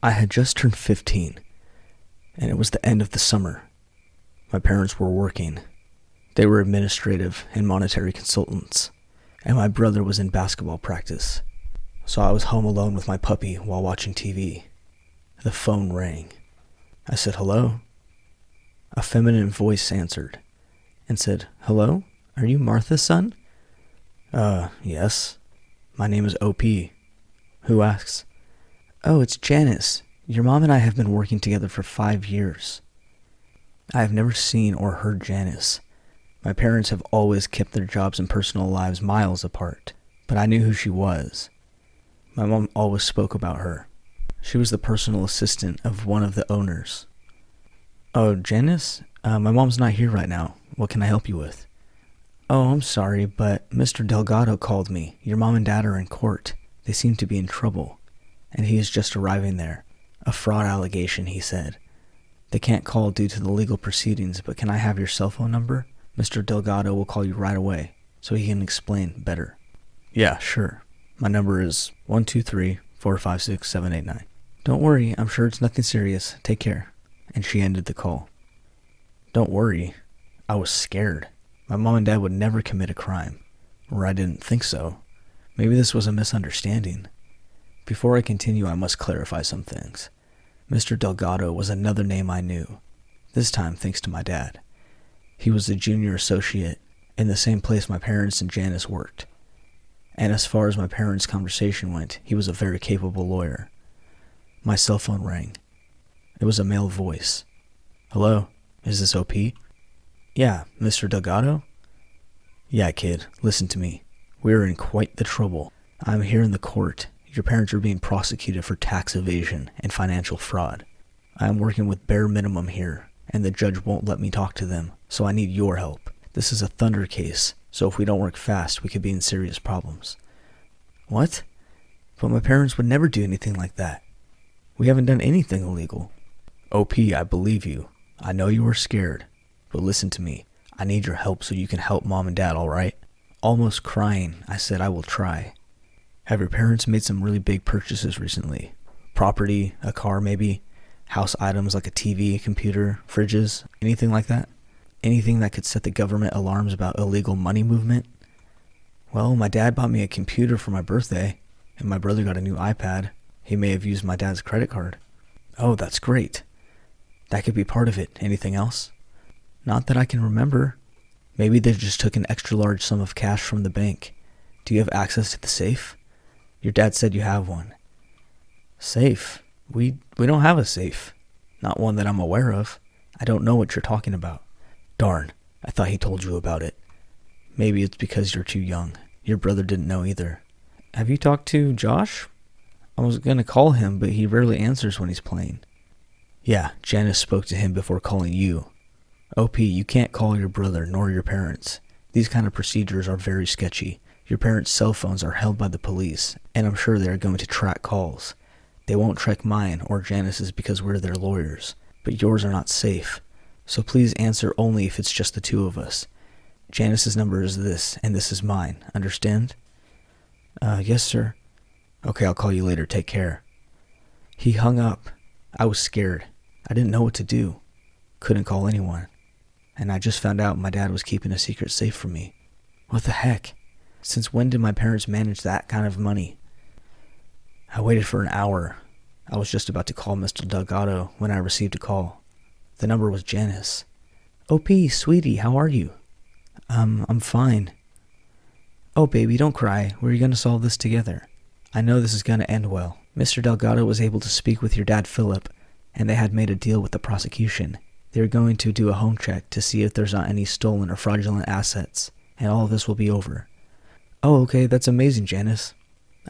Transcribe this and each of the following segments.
I had just turned 15, and it was the end of the summer. My parents were working. They were administrative and monetary consultants, and my brother was in basketball practice. So I was home alone with my puppy while watching TV. The phone rang. I said, "Hello?" A feminine voice answered and said, "Hello? Are you Martha's son?" Yes. My name is OP. Who asks? "Oh, it's Janice. Your mom and I have been working together for 5 years." I have never seen or heard Janice. My parents have always kept their jobs and personal lives miles apart, but I knew who she was. My mom always spoke about her. She was the personal assistant of one of the owners. "Oh, Janice? My mom's not here right now. What can I help you with?" "Oh, I'm sorry, but Mr. Delgado called me. Your mom and dad are in court. They seem to be in trouble, and he is just arriving there. A fraud allegation," he said. "They can't call due to the legal proceedings, but can I have your cell phone number? Mr. Delgado will call you right away, so he can explain better." "Yeah, sure. My number is 123-456-789. "Don't worry, I'm sure it's nothing serious. Take care." And she ended the call. Don't worry. I was scared. My mom and dad would never commit a crime. Or I didn't think so. Maybe this was a misunderstanding. Before I continue, I must clarify some things. Mr. Delgado was another name I knew, this time thanks to my dad. He was a junior associate in the same place my parents and Janice worked. And as far as my parents' conversation went, he was a very capable lawyer. My cell phone rang. It was a male voice. "Hello, is this OP?" "Yeah, Mr. Delgado?" "Yeah, kid, listen to me. We're in quite the trouble. I'm here in the court. Your parents are being prosecuted for tax evasion and financial fraud. I am working with bare minimum here, and the judge won't let me talk to them, so I need your help. This is a thunder case, so if we don't work fast, we could be in serious problems." "What? But my parents would never do anything like that. We haven't done anything illegal." "OP, I believe you. I know you are scared, but listen to me. I need your help so you can help mom and dad, all right?" Almost crying, I said I will try. "Have your parents made some really big purchases recently? Property, a car maybe? House items like a TV, computer, fridges, anything like that? Anything that could set the government alarms about illegal money movement?" "Well, my dad bought me a computer for my birthday, and my brother got a new iPad. He may have used my dad's credit card." "Oh, that's great. That could be part of it. Anything else?" "Not that I can remember. Maybe they just took an extra large sum of cash from the bank. Do you have access to the safe? Your dad said you have one." "Safe? We don't have a safe. Not one that I'm aware of. I don't know what you're talking about." "Darn, I thought he told you about it." "Maybe it's because you're too young. Your brother didn't know either." "Have you talked to Josh? I was going to call him, but he rarely answers when he's playing." "Yeah, Janice spoke to him before calling you. OP, you can't call your brother nor your parents. These kind of procedures are very sketchy. Your parents' cell phones are held by the police, and I'm sure they are going to track calls. They won't track mine or Janice's because we're their lawyers, but yours are not safe. So please answer only if it's just the two of us. Janice's number is this, and this is mine. Understand?" Yes, sir." "Okay, I'll call you later. Take care." He hung up. I was scared. I didn't know what to do. Couldn't call anyone. And I just found out my dad was keeping a secret safe for me. What the heck? Since when did my parents manage that kind of money? I waited for an hour. I was just about to call Mr. Delgado when I received a call. The number was Janice. "OP, sweetie, how are you?" I'm fine." "Oh, baby, don't cry. We're going to solve this together. I know this is going to end well. Mr. Delgado was able to speak with your dad, Philip, and they had made a deal with the prosecution. They were going to do a home check to see if there's not any stolen or fraudulent assets, and all of this will be over." "Oh, okay, that's amazing, Janice."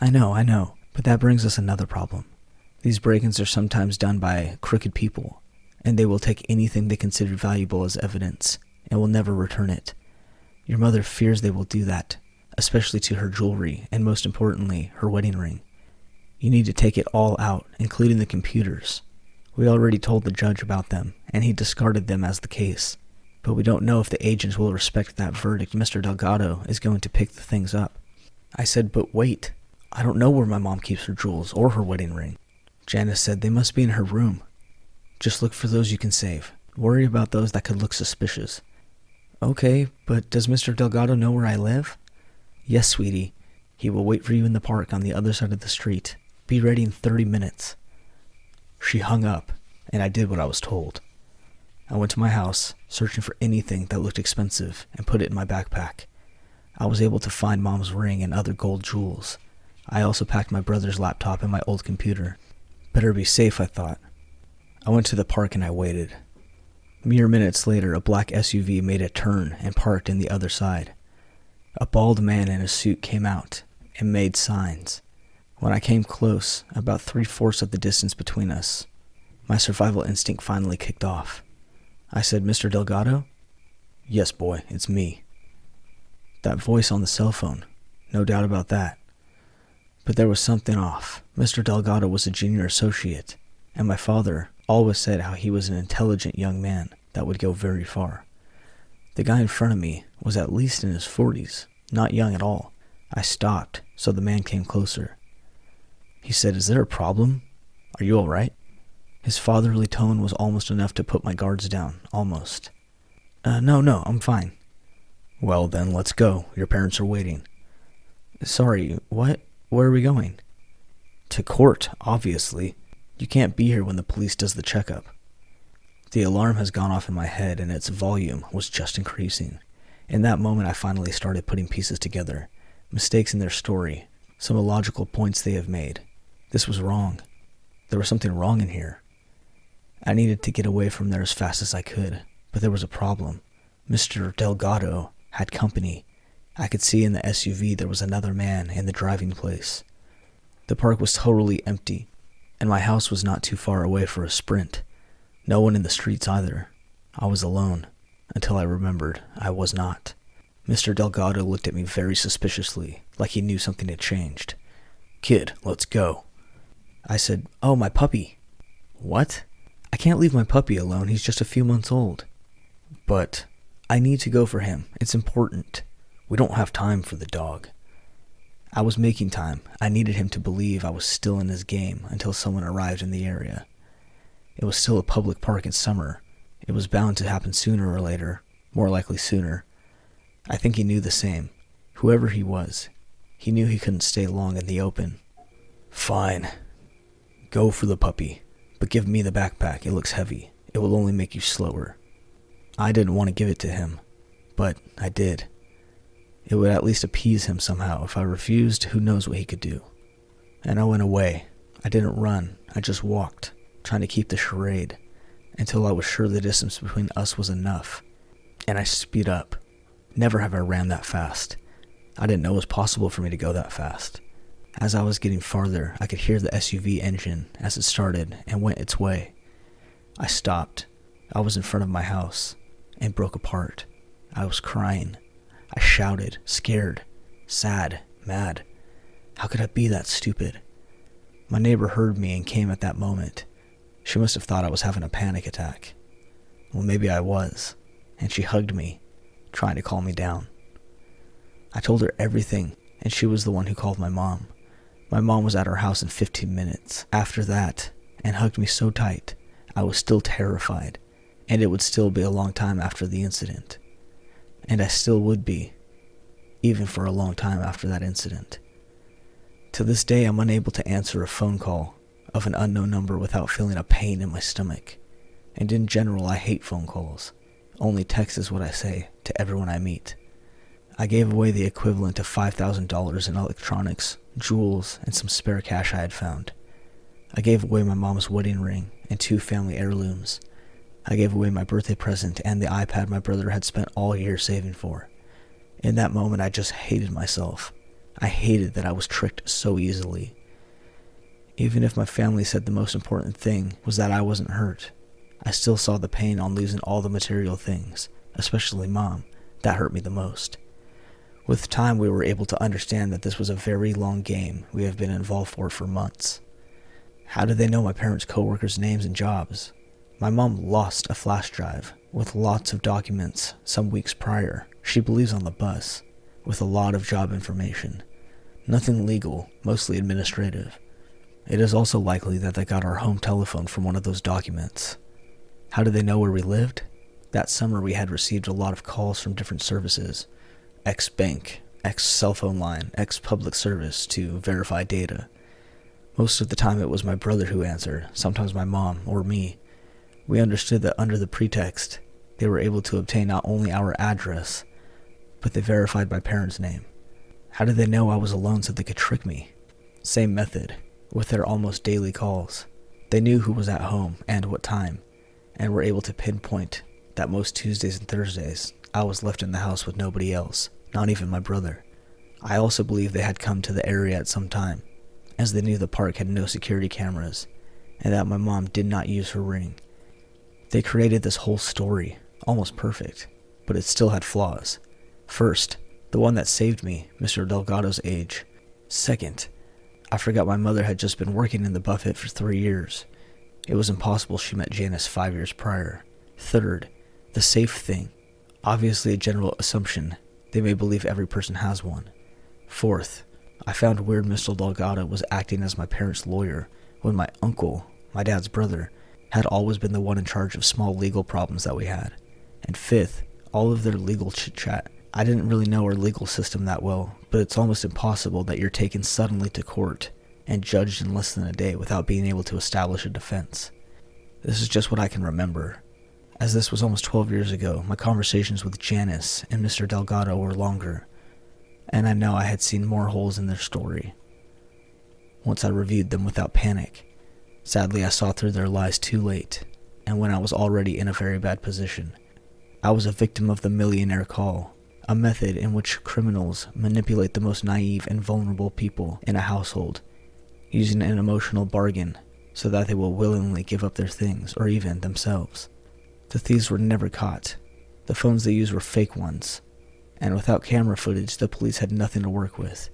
I know, but that brings us another problem. These break-ins are sometimes done by crooked people, and they will take anything they consider valuable as evidence, and will never return it. Your mother fears they will do that, especially to her jewelry, and most importantly, her wedding ring. You need to take it all out, including the computers. We already told the judge about them, and he discarded them as the case. But we don't know if the agents will respect that verdict. Mr. Delgado is going to pick the things up." I said, "But wait, I don't know where my mom keeps her jewels or her wedding ring." Janice said they must be in her room. Just look for those you can save. Worry about those that could look suspicious. Okay, but does Mr. Delgado know where I live? Yes, sweetie. He will wait for you in the park on the other side of the street. Be ready in 30 minutes. She hung up, and I did what I was told. I went to my house, searching for anything that looked expensive, and put it in my backpack. I was able to find Mom's ring and other gold jewels. I also packed my brother's laptop and my old computer. Better be safe, I thought. I went to the park and I waited. Mere minutes later, a black SUV made a turn and parked in the other side. A bald man in a suit came out and made signs. When I came close, about 3/4 of the distance between us, my survival instinct finally kicked off. I said, Mr. Delgado? Yes, boy, it's me. That voice on the cell phone, no doubt about that. But there was something off. Mr. Delgado was a junior associate, and my father always said how he was an intelligent young man that would go very far. The guy in front of me was at least in his 40s, not young at all. I stopped, so the man came closer. He said, Is there a problem? Are you all right? His fatherly tone was almost enough to put my guards down, almost. No, I'm fine. Well then, let's go. Your parents are waiting. Sorry, what? Where are we going? To court, obviously. You can't be here when the police does the checkup. The alarm has gone off in my head and its volume was just increasing. In that moment I finally started putting pieces together. Mistakes in their story, some illogical points they have made. This was wrong. There was something wrong in here. I needed to get away from there as fast as I could, but there was a problem. Mr. Delgado had company. I could see in the SUV there was another man in the driving place. The park was totally empty, and my house was not too far away for a sprint. No one in the streets either. I was alone, until I remembered I was not. Mr. Delgado looked at me very suspiciously, like he knew something had changed. Kid, let's go. I said, Oh, my puppy. What? I can't leave my puppy alone, he's just a few months old. But I need to go for him, it's important. We don't have time for the dog. I was making time. I needed him to believe I was still in his game until someone arrived in the area. It was still a public park in summer. It was bound to happen sooner or later, more likely sooner. I think he knew the same. Whoever he was, he knew he couldn't stay long in the open. Fine. Go for the puppy, but give me the backpack. It looks heavy. It will only make you slower. I didn't want to give it to him, but I did. It would at least appease him somehow. If I refused, who knows what he could do. And I went away. I didn't run. I just walked, trying to keep the charade, until I was sure the distance between us was enough. And I speed up. Never have I ran that fast. I didn't know it was possible for me to go that fast. As I was getting farther, I could hear the SUV engine as it started and went its way. I stopped. I was in front of my house and broke apart. I was crying. I shouted, scared, sad, mad. How could I be that stupid? My neighbor heard me and came at that moment. She must have thought I was having a panic attack. Well, maybe I was, and she hugged me, trying to calm me down. I told her everything, and she was the one who called my mom. My mom was at our house in 15 minutes after that, and hugged me so tight, I was still terrified, and it would still be a long time after the incident. And I still would be, even for a long time after that incident. To this day, I'm unable to answer a phone call of an unknown number without feeling a pain in my stomach. And in general, I hate phone calls. Only text is what I say to everyone I meet. I gave away the equivalent of $5,000 in electronics, jewels, and some spare cash I had found. I gave away my mom's wedding ring and 2 family heirlooms. I gave away my birthday present and the iPad my brother had spent all year saving for. In that moment, I just hated myself. I hated that I was tricked so easily. Even if my family said the most important thing was that I wasn't hurt, I still saw the pain on losing all the material things, especially Mom. That hurt me the most. With time, we were able to understand that this was a very long game we have been involved for months. How did they know my parents' co-workers' names and jobs? My mom lost a flash drive with lots of documents some weeks prior. She believes on the bus, with a lot of job information. Nothing legal, mostly administrative. It is also likely that they got our home telephone from one of those documents. How did they know where we lived? That summer we had received a lot of calls from different services. Ex-bank, ex-cell phone line, ex-public service to verify data. Most of the time it was my brother who answered, sometimes my mom or me. We understood that under the pretext, they were able to obtain not only our address, but they verified my parents' name. How did they know I was alone so they could trick me? Same method, with their almost daily calls. They knew who was at home and what time, and were able to pinpoint that most Tuesdays and Thursdays I was left in the house with nobody else, not even my brother. I also believe they had come to the area at some time, as they knew the park had no security cameras, and that my mom did not use her ring. They created this whole story, almost perfect, but it still had flaws. First, the one that saved me, Mr. Delgado's age. Second, I forgot my mother had just been working in the buffet for 3 years. It was impossible she met Janice 5 years prior. Third, the safe thing. Obviously a general assumption. They may believe every person has one. Fourth, I found weird Mr. Delgado was acting as my parents' lawyer when my uncle, my dad's brother, had always been the one in charge of small legal problems that we had. And fifth, all of their legal chit-chat. I didn't really know our legal system that well, but it's almost impossible that you're taken suddenly to court and judged in less than a day without being able to establish a defense. This is just what I can remember. As this was almost 12 years ago, my conversations with Janice and Mr. Delgado were longer, and I know I had seen more holes in their story. Once I reviewed them without panic, sadly I saw through their lies too late, and when I was already in a very bad position. I was a victim of the millionaire call, a method in which criminals manipulate the most naive and vulnerable people in a household, using an emotional bargain so that they will willingly give up their things or even themselves. The thieves were never caught. The phones they used were fake ones, and without camera footage, the police had nothing to work with.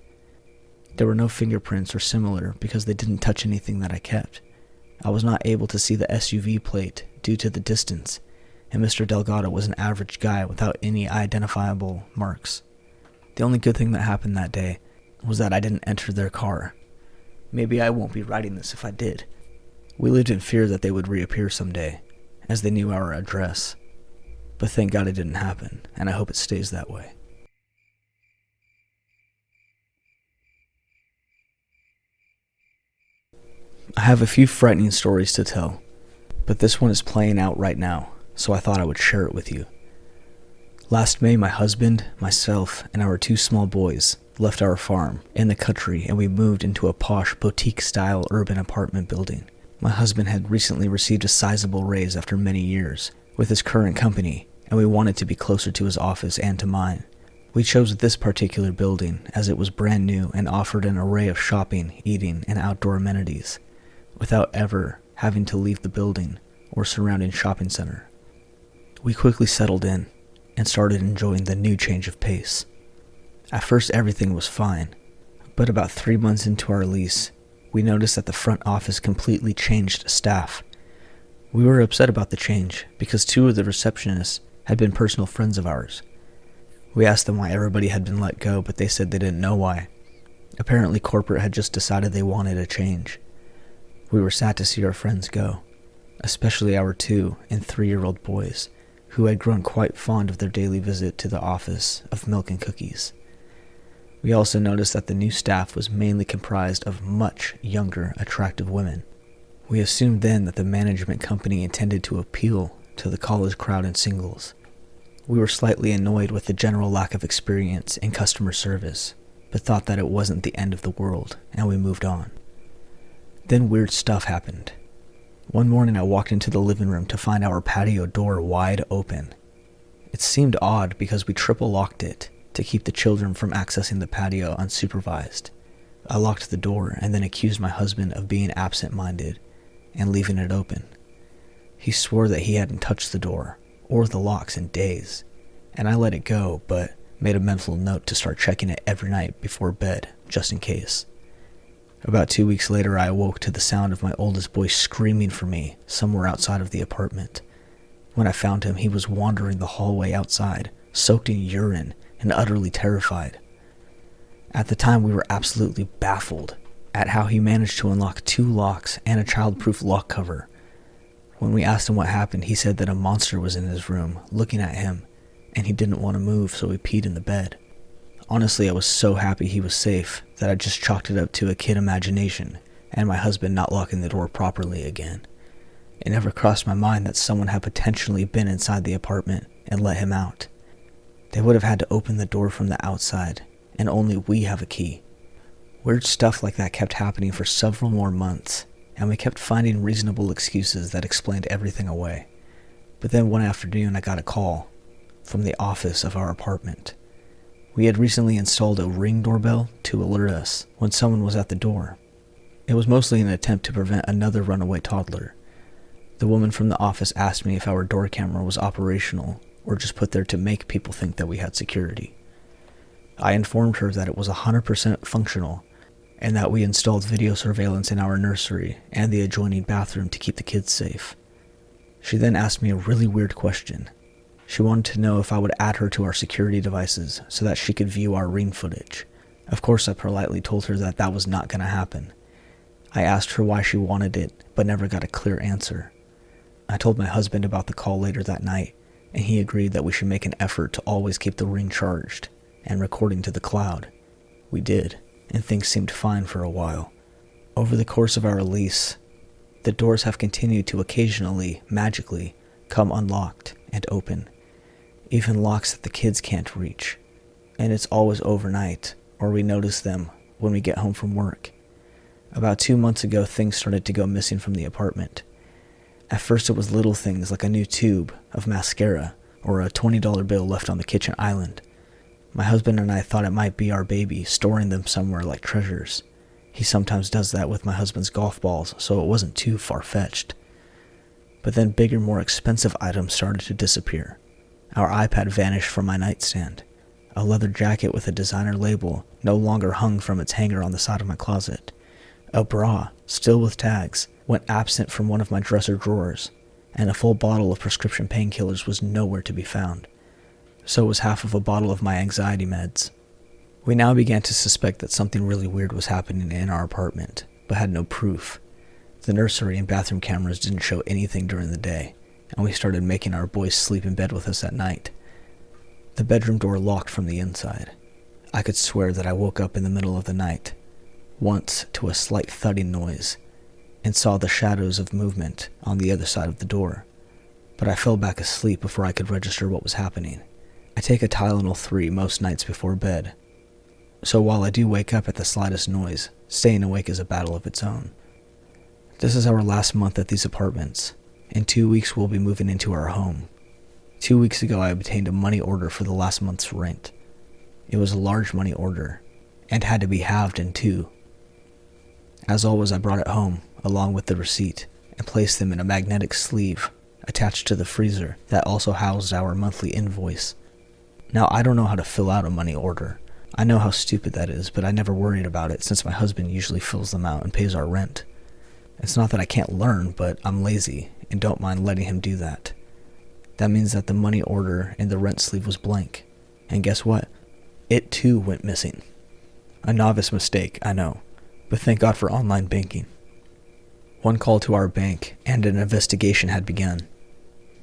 There were no fingerprints or similar because they didn't touch anything that I kept. I was not able to see the SUV plate due to the distance, and Mr. Delgado was an average guy without any identifiable marks. The only good thing that happened that day was that I didn't enter their car. Maybe I won't be writing this if I did. We lived in fear that they would reappear someday, as they knew our address. But thank God it didn't happen, and I hope it stays that way. I have a few frightening stories to tell, but this one is playing out right now, so I thought I would share it with you. Last May, my husband, myself, and our 2 small boys left our farm in the country and we moved into a posh boutique-style urban apartment building. My husband had recently received a sizable raise after many years with his current company, and we wanted to be closer to his office and to mine. We chose this particular building as it was brand new and offered an array of shopping, eating, and outdoor amenities, without ever having to leave the building or surrounding shopping center. We quickly settled in and started enjoying the new change of pace. At first everything was fine, but about 3 months into our lease, we noticed that the front office completely changed staff. We were upset about the change because 2 of the receptionists had been personal friends of ours. We asked them why everybody had been let go, but they said they didn't know why. Apparently corporate had just decided they wanted a change. We were sad to see our friends go, especially our 2 and 3-year-old boys, who had grown quite fond of their daily visit to the office of milk and cookies. We also noticed that the new staff was mainly comprised of much younger, attractive women. We assumed then that the management company intended to appeal to the college crowd in singles. We were slightly annoyed with the general lack of experience in customer service, but thought that it wasn't the end of the world, and we moved on. Then weird stuff happened. One morning I walked into the living room to find our patio door wide open. It seemed odd because we triple locked it to keep the children from accessing the patio unsupervised. I locked the door and then accused my husband of being absent-minded and leaving it open. He swore that he hadn't touched the door or the locks in days, and I let it go, but made a mental note to start checking it every night before bed, just in case. About 2 weeks later, I awoke to the sound of my oldest boy screaming for me somewhere outside of the apartment. When I found him, he was wandering the hallway outside, soaked in urine and utterly terrified. At the time, we were absolutely baffled. at how he managed to unlock 2 locks and a child-proof lock cover. When we asked him what happened, he said that a monster was in his room, looking at him, and he didn't want to move, so he peed in the bed. Honestly, I was so happy he was safe that I just chalked it up to a kid imagination and my husband not locking the door properly again. It never crossed my mind that someone had potentially been inside the apartment and let him out. They would have had to open the door from the outside, and only we have a key. Weird stuff like that kept happening for several more months, and we kept finding reasonable excuses that explained everything away. But then one afternoon I got a call from the office of our apartment. We had recently installed a Ring doorbell to alert us when someone was at the door. It was mostly an attempt to prevent another runaway toddler. The woman from the office asked me if our door camera was operational or just put there to make people think that we had security. I informed her that it was 100% functional and that we installed video surveillance in our nursery and the adjoining bathroom to keep the kids safe. She then asked me a really weird question. She wanted to know if I would add her to our security devices so that she could view our Ring footage. Of course, I politely told her that that was not going to happen. I asked her why she wanted it, but never got a clear answer. I told my husband about the call later that night, and he agreed that we should make an effort to always keep the Ring charged and recording to the cloud. We did, and things seemed fine for a while. Over the course of our lease, the doors have continued to occasionally, magically, come unlocked and open. Even locks that the kids can't reach. And it's always overnight, or we notice them when we get home from work. About 2 months ago, things started to go missing from the apartment. At first it was little things like a new tube of mascara or a $20 bill left on the kitchen island. My husband and I thought it might be our baby storing them somewhere like treasures. He sometimes does that with my husband's golf balls, so it wasn't too far-fetched. But then bigger, more expensive items started to disappear. Our iPad vanished from my nightstand. A leather jacket with a designer label no longer hung from its hanger on the side of my closet. A bra, still with tags, went absent from one of my dresser drawers, and a full bottle of prescription painkillers was nowhere to be found. So was half of a bottle of my anxiety meds. We now began to suspect that something really weird was happening in our apartment, but had no proof. The nursery and bathroom cameras didn't show anything during the day, and we started making our boys sleep in bed with us at night. The bedroom door locked from the inside. I could swear that I woke up in the middle of the night, once to a slight thudding noise, and saw the shadows of movement on the other side of the door. But I fell back asleep before I could register what was happening. I take a Tylenol 3 most nights before bed, so while I do wake up at the slightest noise, staying awake is a battle of its own. This is our last month at these apartments. In 2 weeks we'll be moving into our home. 2 weeks ago I obtained a money order for the last month's rent. It was a large money order, and had to be halved in 2. As always, I brought it home, along with the receipt, and placed them in a magnetic sleeve attached to the freezer that also housed our monthly invoice. Now, I don't know how to fill out a money order. I know how stupid that is, but I never worried about it since my husband usually fills them out and pays our rent. It's not that I can't learn, but I'm lazy and don't mind letting him do that. That means that the money order in the rent sleeve was blank. And guess what? It too went missing. A novice mistake, I know, but thank God for online banking. One call to our bank and an investigation had begun.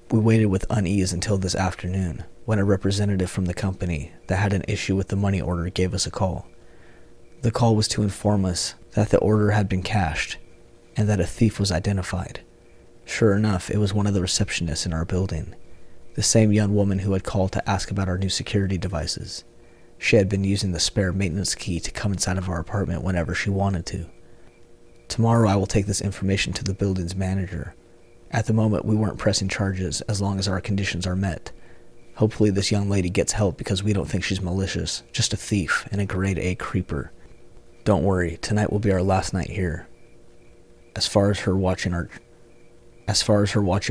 We waited with unease until this afternoon, when a representative from the company that had an issue with the money order gave us a call. The call was to inform us that the order had been cashed, and that a thief was identified. Sure enough, it was one of the receptionists in our building, the same young woman who had called to ask about our new security devices. She had been using the spare maintenance key to come inside of our apartment whenever she wanted to. Tomorrow I will take this information to the building's manager. At the moment, we weren't pressing charges as long as our conditions are met. Hopefully this young lady gets help because we don't think she's malicious, just a thief and a grade A creeper. Don't worry, tonight will be our last night here. As far as her watching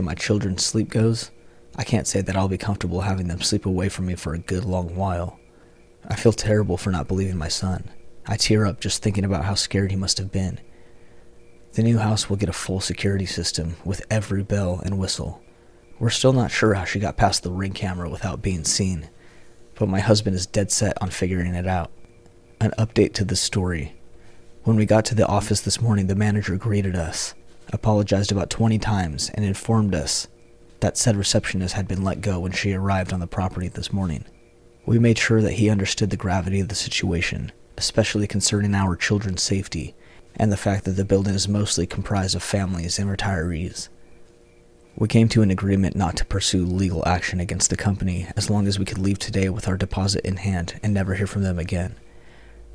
my children sleep goes, I can't say that I'll be comfortable having them sleep away from me for a good long while. I feel terrible for not believing my son. I tear up just thinking about how scared he must have been. The new house will get a full security system with every bell and whistle. We're still not sure how she got past the Ring camera without being seen, but my husband is dead set on figuring it out. An update to this story. When we got to the office this morning, the manager greeted us, apologized about 20 times, and informed us that said receptionist had been let go when she arrived on the property this morning. We made sure that he understood the gravity of the situation, especially concerning our children's safety, and the fact that the building is mostly comprised of families and retirees. We came to an agreement not to pursue legal action against the company as long as we could leave today with our deposit in hand and never hear from them again.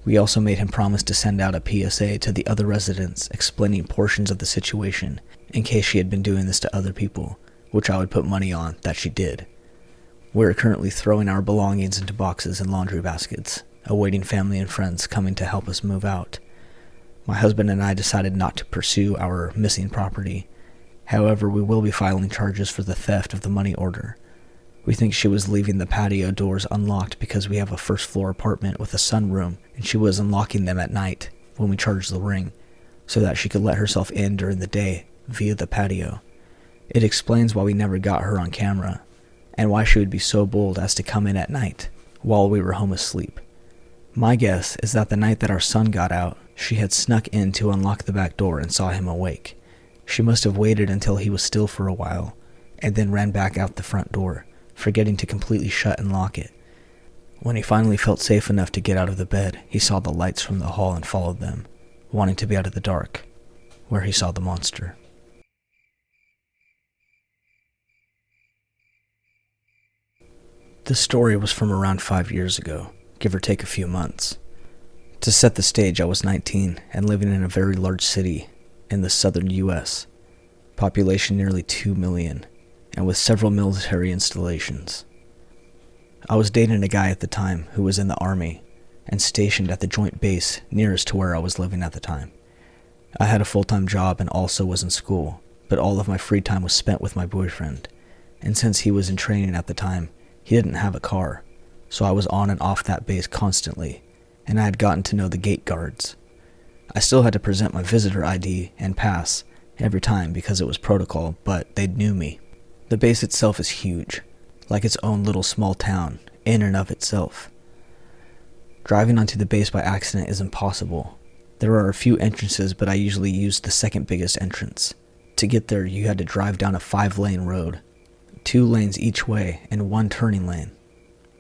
We also made him promise to send out a PSA to the other residents explaining portions of the situation in case she had been doing this to other people, which I would put money on that she did. We are currently throwing our belongings into boxes and laundry baskets, awaiting family and friends coming to help us move out. My husband and I decided not to pursue our missing property. However, we will be filing charges for the theft of the money order. We think she was leaving the patio doors unlocked because we have a first-floor apartment with a sunroom, and she was unlocking them at night when we charged the ring, so that she could let herself in during the day via the patio. It explains why we never got her on camera, and why she would be so bold as to come in at night while we were home asleep. My guess is that the night that our son got out, she had snuck in to unlock the back door and saw him awake. She must have waited until he was still for a while, and then ran back out the front door, forgetting to completely shut and lock it. When he finally felt safe enough to get out of the bed, he saw the lights from the hall and followed them, wanting to be out of the dark, where he saw the monster. This story was from around 5 years ago, give or take a few months. To set the stage, I was 19 and living in a very large city in the southern U.S., population nearly 2 million, and with several military installations. I was dating a guy at the time who was in the Army and stationed at the joint base nearest to where I was living at the time. I had a full-time job and also was in school, but all of my free time was spent with my boyfriend, and since he was in training at the time, he didn't have a car, so I was on and off that base constantly, and I had gotten to know the gate guards. I still had to present my visitor ID and pass every time because it was protocol, but they knew me. The base itself is huge, like its own little small town, in and of itself. Driving onto the base by accident is impossible. There are a few entrances, but I usually used the second biggest entrance. To get there, you had to drive down a 5-lane road, 2 lanes each way, and 1 turning lane.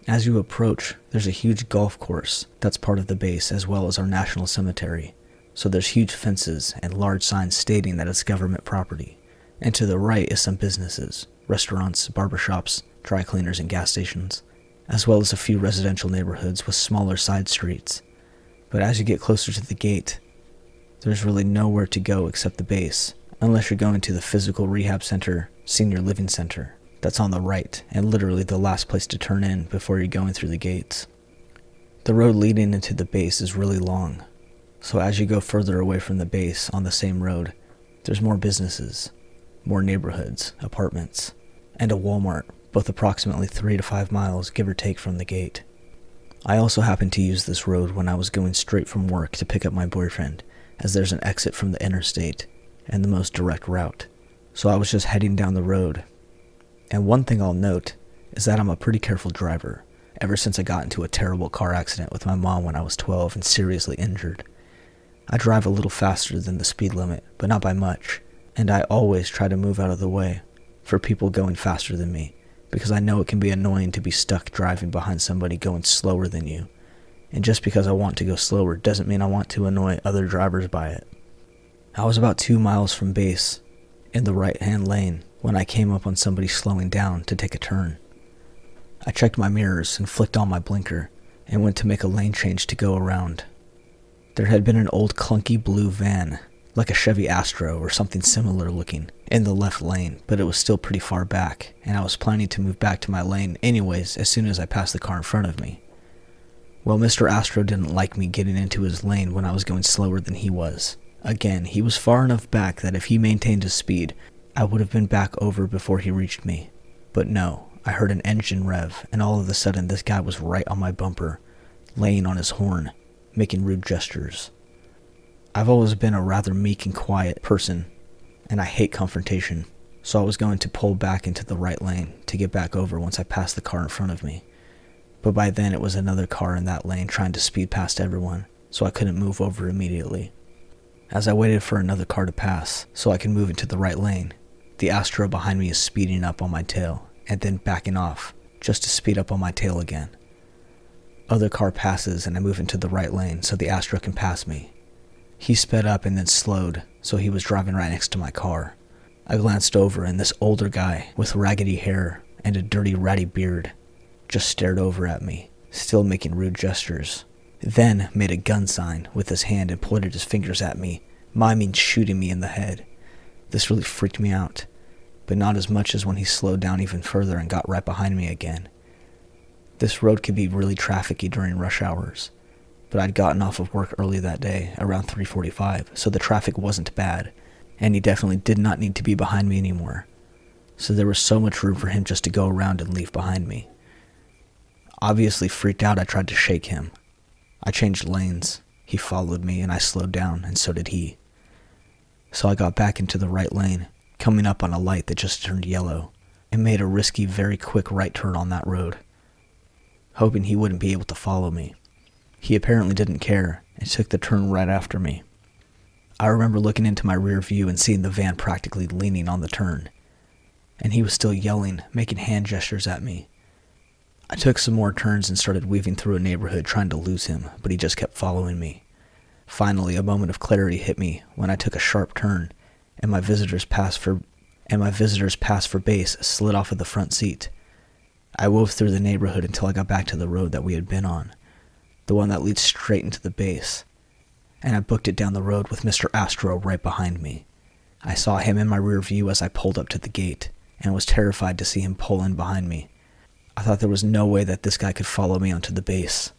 As you approach, there's a huge golf course that's part of the base, as well as our national cemetery. So there's huge fences and large signs stating that it's government property. And to the right is some businesses, restaurants, barbershops, dry cleaners, and gas stations, as well as a few residential neighborhoods with smaller side streets. But as you get closer to the gate, there's really nowhere to go except the base, unless you're going to the physical rehab center, senior living center, that's on the right, and literally the last place to turn in before you're going through the gates. The road leading into the base is really long, so as you go further away from the base on the same road, there's more businesses, more neighborhoods, apartments, and a Walmart, both approximately 3 to 5 miles, give or take, from the gate. I also happened to use this road when I was going straight from work to pick up my boyfriend, as there's an exit from the interstate and the most direct route, so I was just heading down the road. And one thing I'll note is that I'm a pretty careful driver, ever since I got into a terrible car accident with my mom when I was 12 and seriously injured. I drive a little faster than the speed limit, but not by much, and I always try to move out of the way for people going faster than me, because I know it can be annoying to be stuck driving behind somebody going slower than you, and just because I want to go slower doesn't mean I want to annoy other drivers by it. I was about 2 miles from base, in the right-hand lane, when I came up on somebody slowing down to take a turn. I checked my mirrors and flicked on my blinker, and went to make a lane change to go around. There had been an old clunky blue van, like a Chevy Astro or something similar looking, in the left lane, but it was still pretty far back, and I was planning to move back to my lane anyways as soon as I passed the car in front of me. Well, Mr. Astro didn't like me getting into his lane when I was going slower than he was. Again, he was far enough back that if he maintained his speed, I would have been back over before he reached me. But no, I heard an engine rev, and all of a sudden this guy was right on my bumper, laying on his horn, making rude gestures. I've always been a rather meek and quiet person, and I hate confrontation, so I was going to pull back into the right lane to get back over once I passed the car in front of me. But by then it was another car in that lane trying to speed past everyone, so I couldn't move over immediately. As I waited for another car to pass so I could move into the right lane, the Astro behind me is speeding up on my tail and then backing off just to speed up on my tail again. Other car passes and I move into the right lane so the Astro can pass me. He sped up and then slowed, so he was driving right next to my car. I glanced over and this older guy with raggedy hair and a dirty ratty beard just stared over at me, still making rude gestures. Then made a gun sign with his hand and pointed his fingers at me, miming shooting me in the head. This really freaked me out, but not as much as when he slowed down even further and got right behind me again. This road could be really trafficky during rush hours, but I'd gotten off of work early that day, around 3:45, so the traffic wasn't bad, and he definitely did not need to be behind me anymore, so there was so much room for him just to go around and leave behind me. Obviously freaked out, I tried to shake him. I changed lanes, he followed me, and I slowed down, and so did he. So I got back into the right lane, coming up on a light that just turned yellow, and made a risky, very quick right turn on that road, hoping he wouldn't be able to follow me. He apparently didn't care, and took the turn right after me. I remember looking into my rear view and seeing the van practically leaning on the turn, and he was still yelling, making hand gestures at me. I took some more turns and started weaving through a neighborhood trying to lose him, but he just kept following me. Finally, a moment of clarity hit me when I took a sharp turn, and my visitor's pass for base slid off of the front seat. I wove through the neighborhood until I got back to the road that we had been on, the one that leads straight into the base, and I booked it down the road with Mr. Astro right behind me. I saw him in my rear view as I pulled up to the gate, and was terrified to see him pull in behind me. I thought there was no way that this guy could follow me onto the base.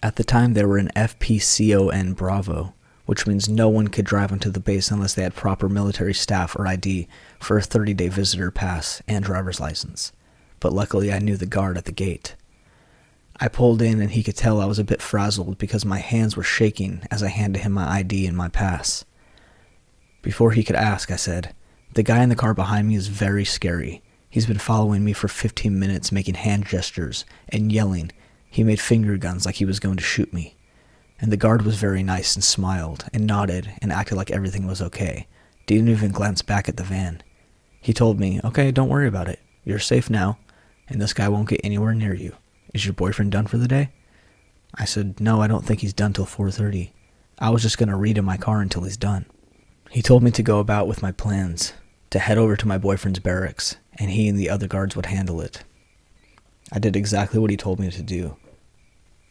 At the time, they were an FPCON Bravo, which means no one could drive onto the base unless they had proper military staff or ID for a 30-day visitor pass and driver's license. But luckily, I knew the guard at the gate. I pulled in and he could tell I was a bit frazzled because my hands were shaking as I handed him my ID and my pass. Before he could ask, I said, "The guy in the car behind me is very scary. He's been following me for 15 minutes, making hand gestures and yelling. He made finger guns like he was going to shoot me." And the guard was very nice and smiled and nodded and acted like everything was okay. Didn't even glance back at the van. He told me, "Okay, don't worry about it. You're safe now, and this guy won't get anywhere near you. Is your boyfriend done for the day?" I said, "No, I don't think he's done till 4:30. I was just going to read in my car until he's done." He told me to go about with my plans, to head over to my boyfriend's barracks, and he and the other guards would handle it. I did exactly what he told me to do.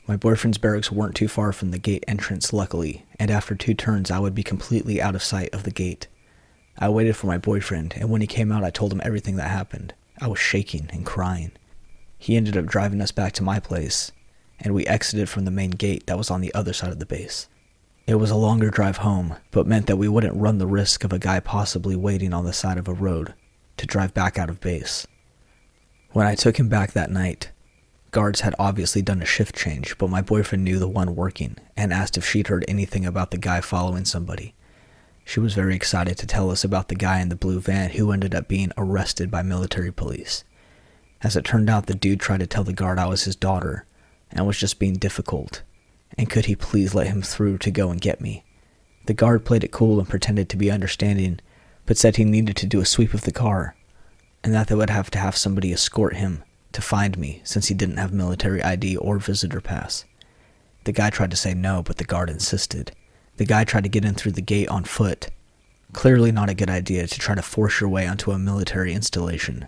My boyfriend's barracks weren't too far from the gate entrance, luckily, and after 2 turns I would be completely out of sight of the gate. I waited for my boyfriend, and when he came out I told him everything that happened. I was shaking and crying. He ended up driving us back to my place, and we exited from the main gate that was on the other side of the base. It was a longer drive home, but meant that we wouldn't run the risk of a guy possibly waiting on the side of a road to drive back out of base. When I took him back that night, guards had obviously done a shift change, but my boyfriend knew the one working and asked if she'd heard anything about the guy following somebody. She was very excited to tell us about the guy in the blue van who ended up being arrested by military police. As it turned out, the dude tried to tell the guard I was his daughter and was just being difficult, and could he please let him through to go and get me. The guard played it cool and pretended to be understanding, but said he needed to do a sweep of the car, and that they would have to have somebody escort him to find me since he didn't have military ID or visitor pass. The guy tried to say no, but the guard insisted. The guy tried to get in through the gate on foot. Clearly not a good idea to try to force your way onto a military installation.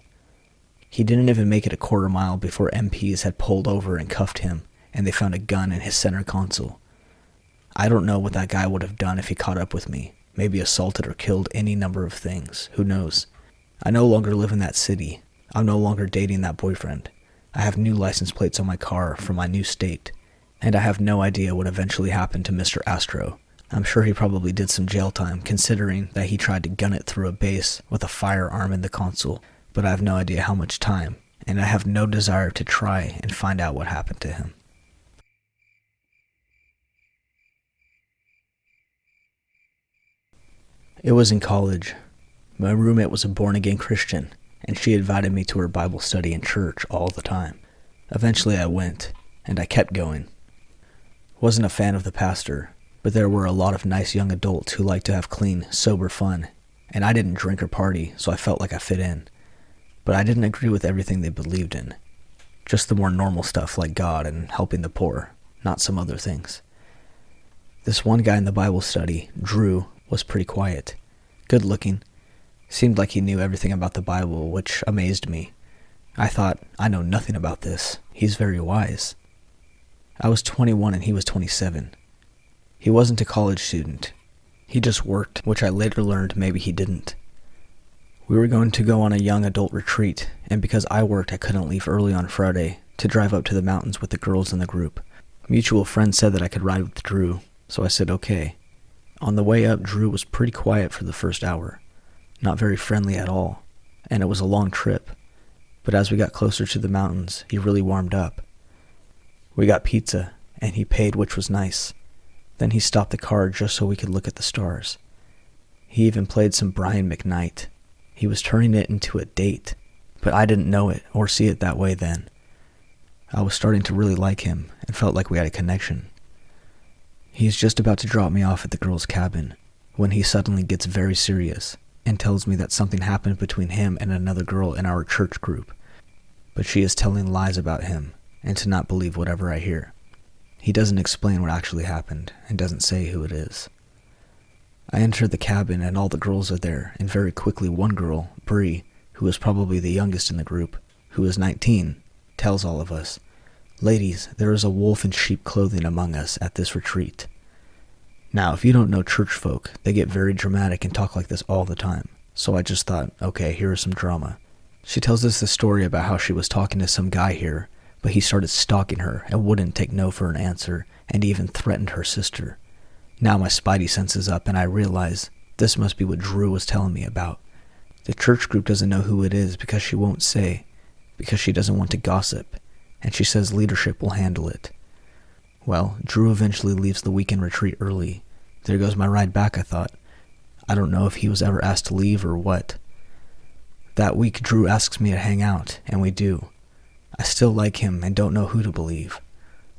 He didn't even make it a quarter mile before MPs had pulled over and cuffed him, and they found a gun in his center console. I don't know what that guy would have done if he caught up with me. Maybe assaulted or killed any number of things. Who knows? I no longer live in that city. I'm no longer dating that boyfriend. I have new license plates on my car from my new state, and I have no idea what eventually happened to Mr. Astro. I'm sure he probably did some jail time, considering that he tried to gun it through a base with a firearm in the console, but I have no idea how much time, and I have no desire to try and find out what happened to him. It was in college. My roommate was a born-again Christian, and she invited me to her Bible study in church all the time. Eventually I went, and I kept going. Wasn't a fan of the pastor, but there were a lot of nice young adults who liked to have clean, sober fun, and I didn't drink or party, so I felt like I fit in. But I didn't agree with everything they believed in. Just the more normal stuff like God and helping the poor, not some other things. This one guy in the Bible study, Drew, was pretty quiet. Good looking. Seemed like he knew everything about the Bible, which amazed me. I thought, I know nothing about this. He's very wise. I was 21 and he was 27. He wasn't a college student. He just worked, which I later learned maybe he didn't. We were going to go on a young adult retreat, and because I worked, I couldn't leave early on Friday to drive up to the mountains with the girls in the group. Mutual friends said that I could ride with Drew, so I said okay. On the way up, Drew was pretty quiet for the first hour. Not very friendly at all, and it was a long trip. But as we got closer to the mountains, he really warmed up. We got pizza, and he paid, which was nice. Then he stopped the car just so we could look at the stars. He even played some Brian McKnight. He was turning it into a date, but I didn't know it or see it that way then. I was starting to really like him and felt like we had a connection. He's just about to drop me off at the girls' cabin when he suddenly gets very serious and tells me that something happened between him and another girl in our church group, but she is telling lies about him and to not believe whatever I hear. He doesn't explain what actually happened and doesn't say who it is. I enter the cabin and all the girls are there, and very quickly one girl, Bree, who is probably the youngest in the group, who is 19, tells all of us, "Ladies, there is a wolf in sheep clothing among us at this retreat." Now, if you don't know church folk, they get very dramatic and talk like this all the time, so I just thought, okay, here is some drama. She tells us the story about how she was talking to some guy here, but he started stalking her and wouldn't take no for an answer, and even threatened her sister. Now my spidey sense is up and I realize this must be what Drew was telling me about. The church group doesn't know who it is because she won't say, because she doesn't want to gossip, and she says leadership will handle it. Well, Drew eventually leaves the weekend retreat early. There goes my ride back, I thought. I don't know if he was ever asked to leave or what. That week, Drew asks me to hang out, and we do. I still like him and don't know who to believe.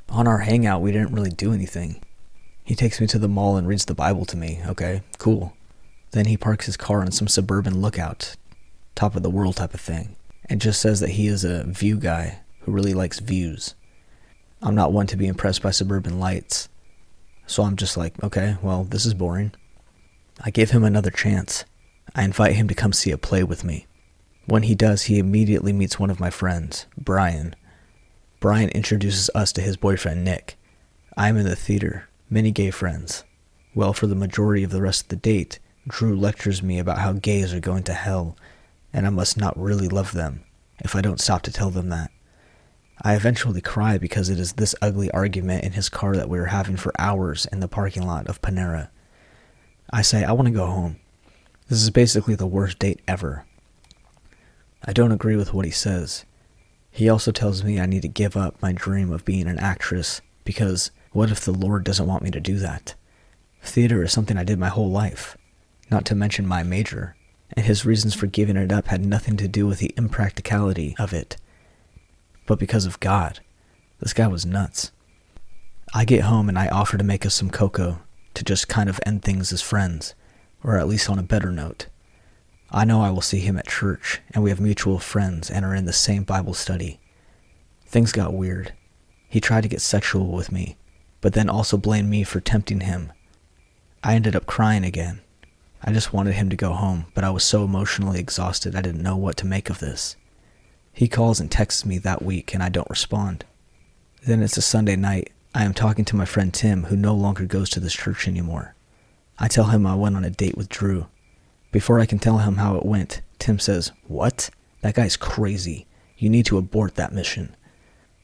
On our hangout, we didn't really do anything. He takes me to the mall and reads the Bible to me. Okay, cool. Then he parks his car on some suburban lookout, top of the world type of thing, and just says that he is a view guy who really likes views. I'm not one to be impressed by suburban lights, so I'm just like, okay, well, this is boring. I give him another chance. I invite him to come see a play with me. When he does, he immediately meets one of my friends, Brian. Brian introduces us to his boyfriend, Nick. I'm in the theater. Many gay friends. Well, for the majority of the rest of the date, Drew lectures me about how gays are going to hell, and I must not really love them if I don't stop to tell them that. I eventually cry because it is this ugly argument in his car that we were having for hours in the parking lot of Panera. I say, I want to go home. This is basically the worst date ever. I don't agree with what he says. He also tells me I need to give up my dream of being an actress because what if the Lord doesn't want me to do that? Theater is something I did my whole life, not to mention my major, and his reasons for giving it up had nothing to do with the impracticality of it, but because of God. This guy was nuts. I get home and I offer to make us some cocoa to just kind of end things as friends, or at least on a better note. I know I will see him at church, and we have mutual friends and are in the same Bible study. Things got weird. He tried to get sexual with me, but then also blamed me for tempting him. I ended up crying again. I just wanted him to go home, but I was so emotionally exhausted I didn't know what to make of this. He calls and texts me that week, and I don't respond. Then it's a Sunday night. I am talking to my friend Tim, who no longer goes to this church anymore. I tell him I went on a date with Drew. Before I can tell him how it went, Tim says, "What? That guy's crazy. You need to abort that mission."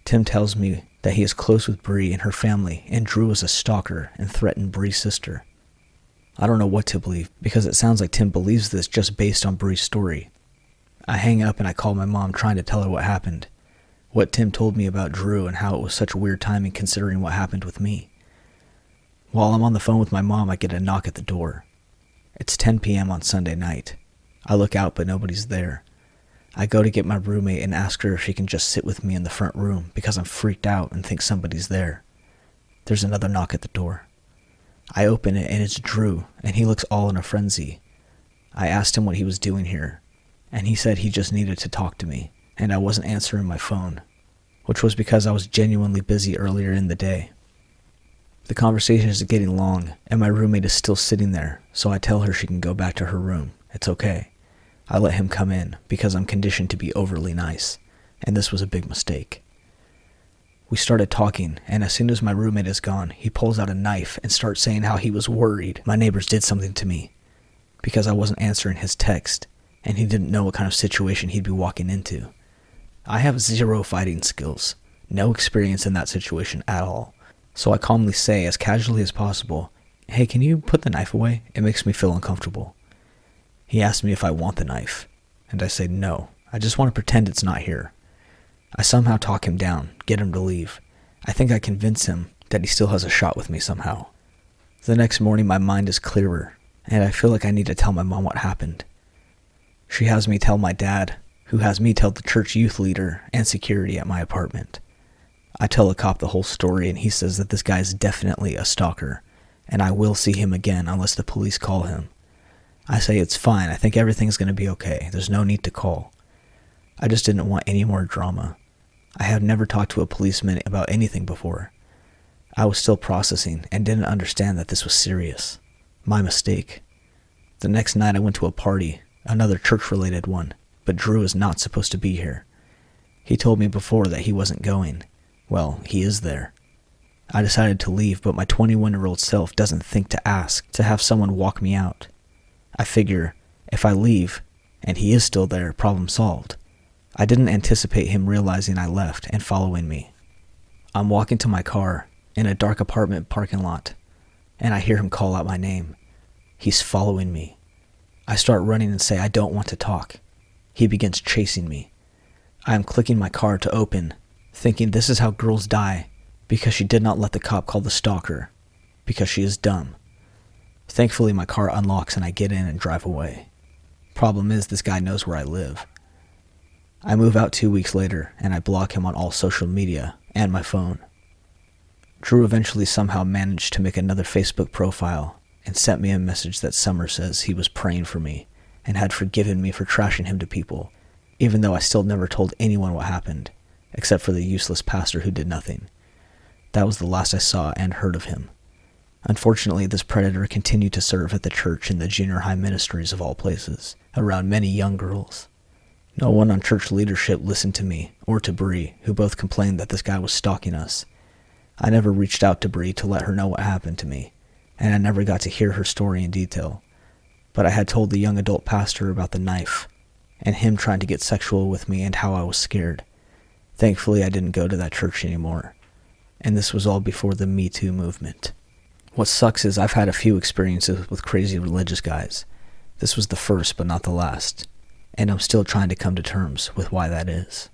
Tim tells me that he is close with Bree and her family, and Drew is a stalker and threatened Bree's sister. I don't know what to believe, because it sounds like Tim believes this just based on Bree's story. I hang up and I call my mom trying to tell her what happened, what Tim told me about Drew and how it was such weird timing considering what happened with me. While I'm on the phone with my mom, I get a knock at the door. It's 10 p.m. on Sunday night. I look out, but nobody's there. I go to get my roommate and ask her if she can just sit with me in the front room because I'm freaked out and think somebody's there. There's another knock at the door. I open it and it's Drew, and he looks all in a frenzy. I asked him what he was doing here, and he said he just needed to talk to me, and I wasn't answering my phone, which was because I was genuinely busy earlier in the day. The conversation is getting long, and my roommate is still sitting there, so I tell her she can go back to her room. It's okay. I let him come in because I'm conditioned to be overly nice, and this was a big mistake. We started talking, and as soon as my roommate is gone, he pulls out a knife and starts saying how he was worried my neighbors did something to me because I wasn't answering his text, and he didn't know what kind of situation he'd be walking into. I have zero fighting skills, no experience in that situation at all, so I calmly say as casually as possible, "Hey, can you put the knife away? It makes me feel uncomfortable." He asks me if I want the knife, and I say no, I just want to pretend it's not here. I somehow talk him down, get him to leave. I think I convince him that he still has a shot with me somehow. The next morning my mind is clearer, and I feel like I need to tell my mom what happened. She has me tell my dad, who has me tell the church youth leader and security at my apartment. I tell the cop the whole story, and he says that this guy is definitely a stalker, and I will see him again unless the police call him. I say it's fine, I think everything's going to be okay, there's no need to call. I just didn't want any more drama. I have never talked to a policeman about anything before. I was still processing and didn't understand that this was serious. My mistake. The next night I went to a party, another church-related one, but Drew is not supposed to be here. He told me before that he wasn't going. Well, he is there. I decided to leave, but my 21-year-old self doesn't think to ask to have someone walk me out. I figure, if I leave, and he is still there, problem solved. I didn't anticipate him realizing I left and following me. I'm walking to my car in a dark apartment parking lot, and I hear him call out my name. He's following me. I start running and say I don't want to talk. He begins chasing me. I am clicking my car to open, thinking this is how girls die, because she did not let the cop call the stalker, because she is dumb. Thankfully my car unlocks and I get in and drive away. Problem is, this guy knows where I live. I move out 2 weeks later, and I block him on all social media and my phone. Drew eventually somehow managed to make another Facebook profile and sent me a message that Summer says he was praying for me and had forgiven me for trashing him to people, even though I still never told anyone what happened, except for the useless pastor who did nothing. That was the last I saw and heard of him. Unfortunately, this predator continued to serve at the church in the junior high ministries of all places, around many young girls. No one on church leadership listened to me, or to Bree, who both complained that this guy was stalking us. I never reached out to Bree to let her know what happened to me, and I never got to hear her story in detail. But I had told the young adult pastor about the knife, and him trying to get sexual with me and how I was scared. Thankfully, I didn't go to that church anymore, and this was all before the Me Too movement. What sucks is I've had a few experiences with crazy religious guys. This was the first, but not the last. And I'm still trying to come to terms with why that is.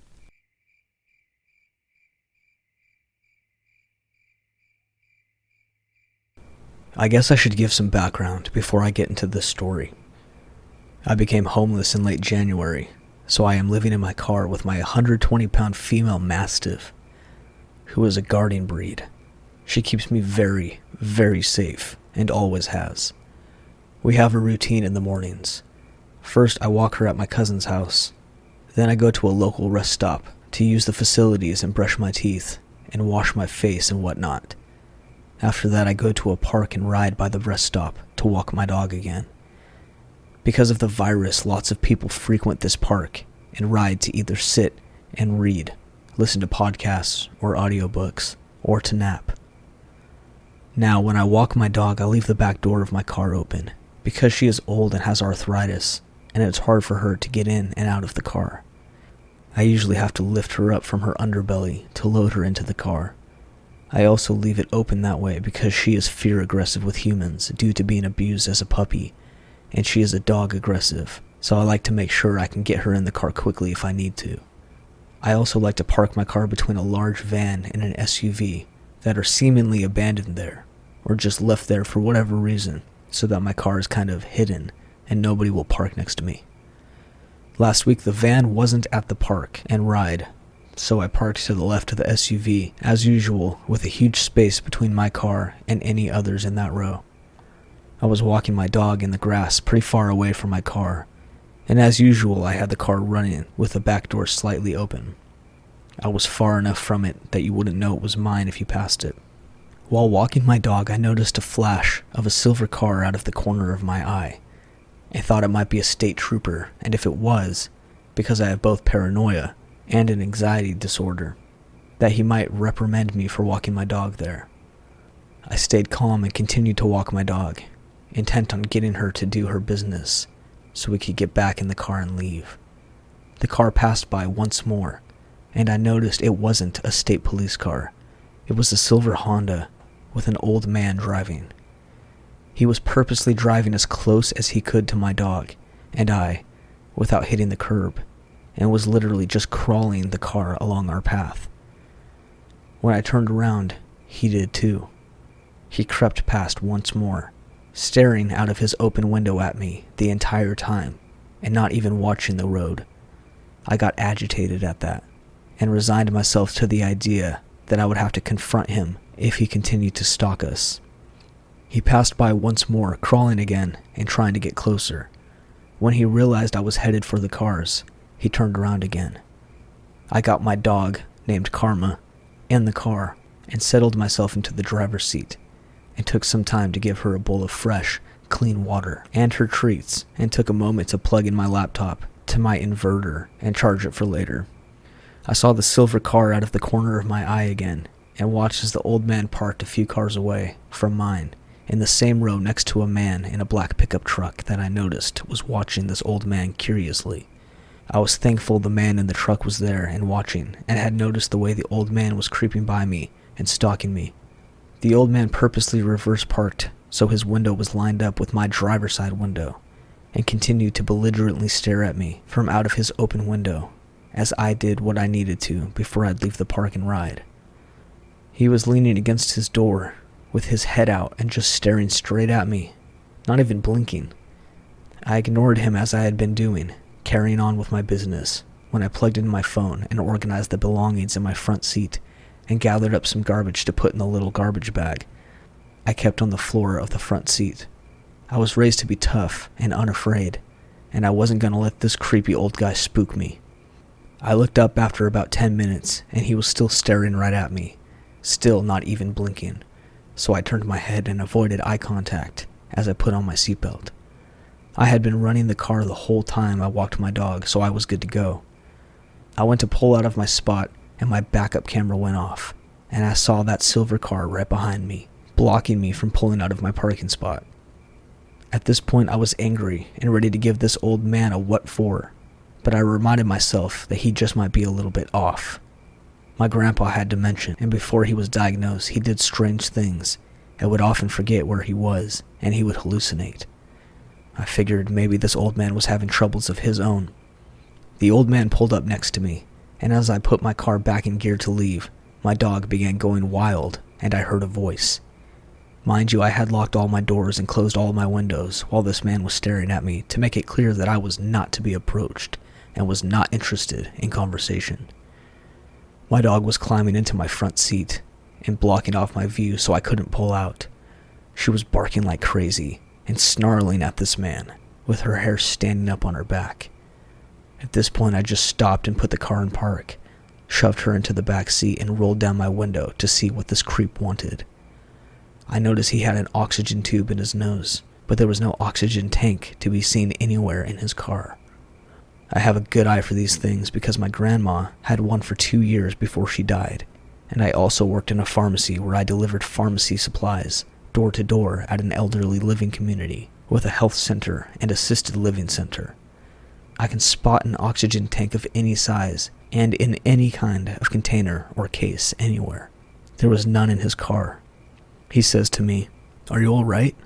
I guess I should give some background before I get into this story. I became homeless in late January, so I am living in my car with my 120-pound female mastiff, who is a guarding breed. She keeps me very, very safe, and always has. We have a routine in the mornings. First, I walk her at my cousin's house. Then I go to a local rest stop to use the facilities and brush my teeth and wash my face and whatnot. After that, I go to a park and ride by the rest stop to walk my dog again. Because of the virus, lots of people frequent this park and ride to either sit and read, listen to podcasts or audiobooks, or to nap. Now, when I walk my dog, I leave the back door of my car open because she is old and has arthritis, and it's hard for her to get in and out of the car. I usually have to lift her up from her underbelly to load her into the car. I also leave it open that way because she is fear aggressive with humans due to being abused as a puppy, and she is a dog aggressive, so I like to make sure I can get her in the car quickly if I need to. I also like to park my car between a large van and an SUV that are seemingly abandoned there, or just left there for whatever reason, so that my car is kind of hidden and nobody will park next to me. Last week the van wasn't at the park and ride, so I parked to the left of the SUV, as usual, with a huge space between my car and any others in that row. I was walking my dog in the grass pretty far away from my car, and as usual I had the car running with the back door slightly open. I was far enough from it that you wouldn't know it was mine if you passed it. While walking my dog, I noticed a flash of a silver car out of the corner of my eye. I thought it might be a state trooper, and if it was, because I have both paranoia and an anxiety disorder, that he might reprimand me for walking my dog there. I stayed calm and continued to walk my dog, intent on getting her to do her business so we could get back in the car and leave. The car passed by once more, and I noticed it wasn't a state police car. It was a silver Honda with an old man driving. He was purposely driving as close as he could to my dog and I, without hitting the curb, and was literally just crawling the car along our path. When I turned around, he did too. He crept past once more, staring out of his open window at me the entire time, and not even watching the road. I got agitated at that, and resigned myself to the idea that I would have to confront him if he continued to stalk us. He passed by once more, crawling again and trying to get closer. When he realized I was headed for the cars, he turned around again. I got my dog, named Karma, in the car and settled myself into the driver's seat and took some time to give her a bowl of fresh, clean water and her treats, and took a moment to plug in my laptop to my inverter and charge it for later. I saw the silver car out of the corner of my eye again and watched as the old man parked a few cars away from mine in the same row next to a man in a black pickup truck that I noticed was watching this old man curiously. I was thankful the man in the truck was there and watching, and had noticed the way the old man was creeping by me and stalking me. The old man purposely reverse parked so his window was lined up with my driver's side window, and continued to belligerently stare at me from out of his open window as I did what I needed to before I'd leave the park and ride. He was leaning against his door with his head out and just staring straight at me, not even blinking. I ignored him as I had been doing, carrying on with my business, when I plugged in my phone and organized the belongings in my front seat and gathered up some garbage to put in the little garbage bag I kept on the floor of the front seat. I was raised to be tough and unafraid, and I wasn't going to let this creepy old guy spook me. I looked up after about 10 minutes, and he was still staring right at me, still not even blinking, so I turned my head and avoided eye contact as I put on my seatbelt. I had been running the car the whole time I walked my dog, so I was good to go. I went to pull out of my spot, and my backup camera went off, and I saw that silver car right behind me, blocking me from pulling out of my parking spot. At this point, I was angry and ready to give this old man a what for, but I reminded myself that he just might be a little bit off. My grandpa had dementia, and before he was diagnosed, he did strange things and would often forget where he was, and he would hallucinate. I figured maybe this old man was having troubles of his own. The old man pulled up next to me, and as I put my car back in gear to leave, my dog began going wild, and I heard a voice. Mind you, I had locked all my doors and closed all my windows while this man was staring at me to make it clear that I was not to be approached and was not interested in conversation. My dog was climbing into my front seat and blocking off my view so I couldn't pull out. She was barking like crazy and snarling at this man, with her hair standing up on her back. At this point, I just stopped and put the car in park, shoved her into the back seat, and rolled down my window to see what this creep wanted. I noticed he had an oxygen tube in his nose, but there was no oxygen tank to be seen anywhere in his car. I have a good eye for these things because my grandma had one for 2 years before she died, and I also worked in a pharmacy where I delivered pharmacy supplies door to door at an elderly living community with a health center and assisted living center. I can spot an oxygen tank of any size and in any kind of container or case anywhere. There was none in his car. He says to me, "Are you all right?"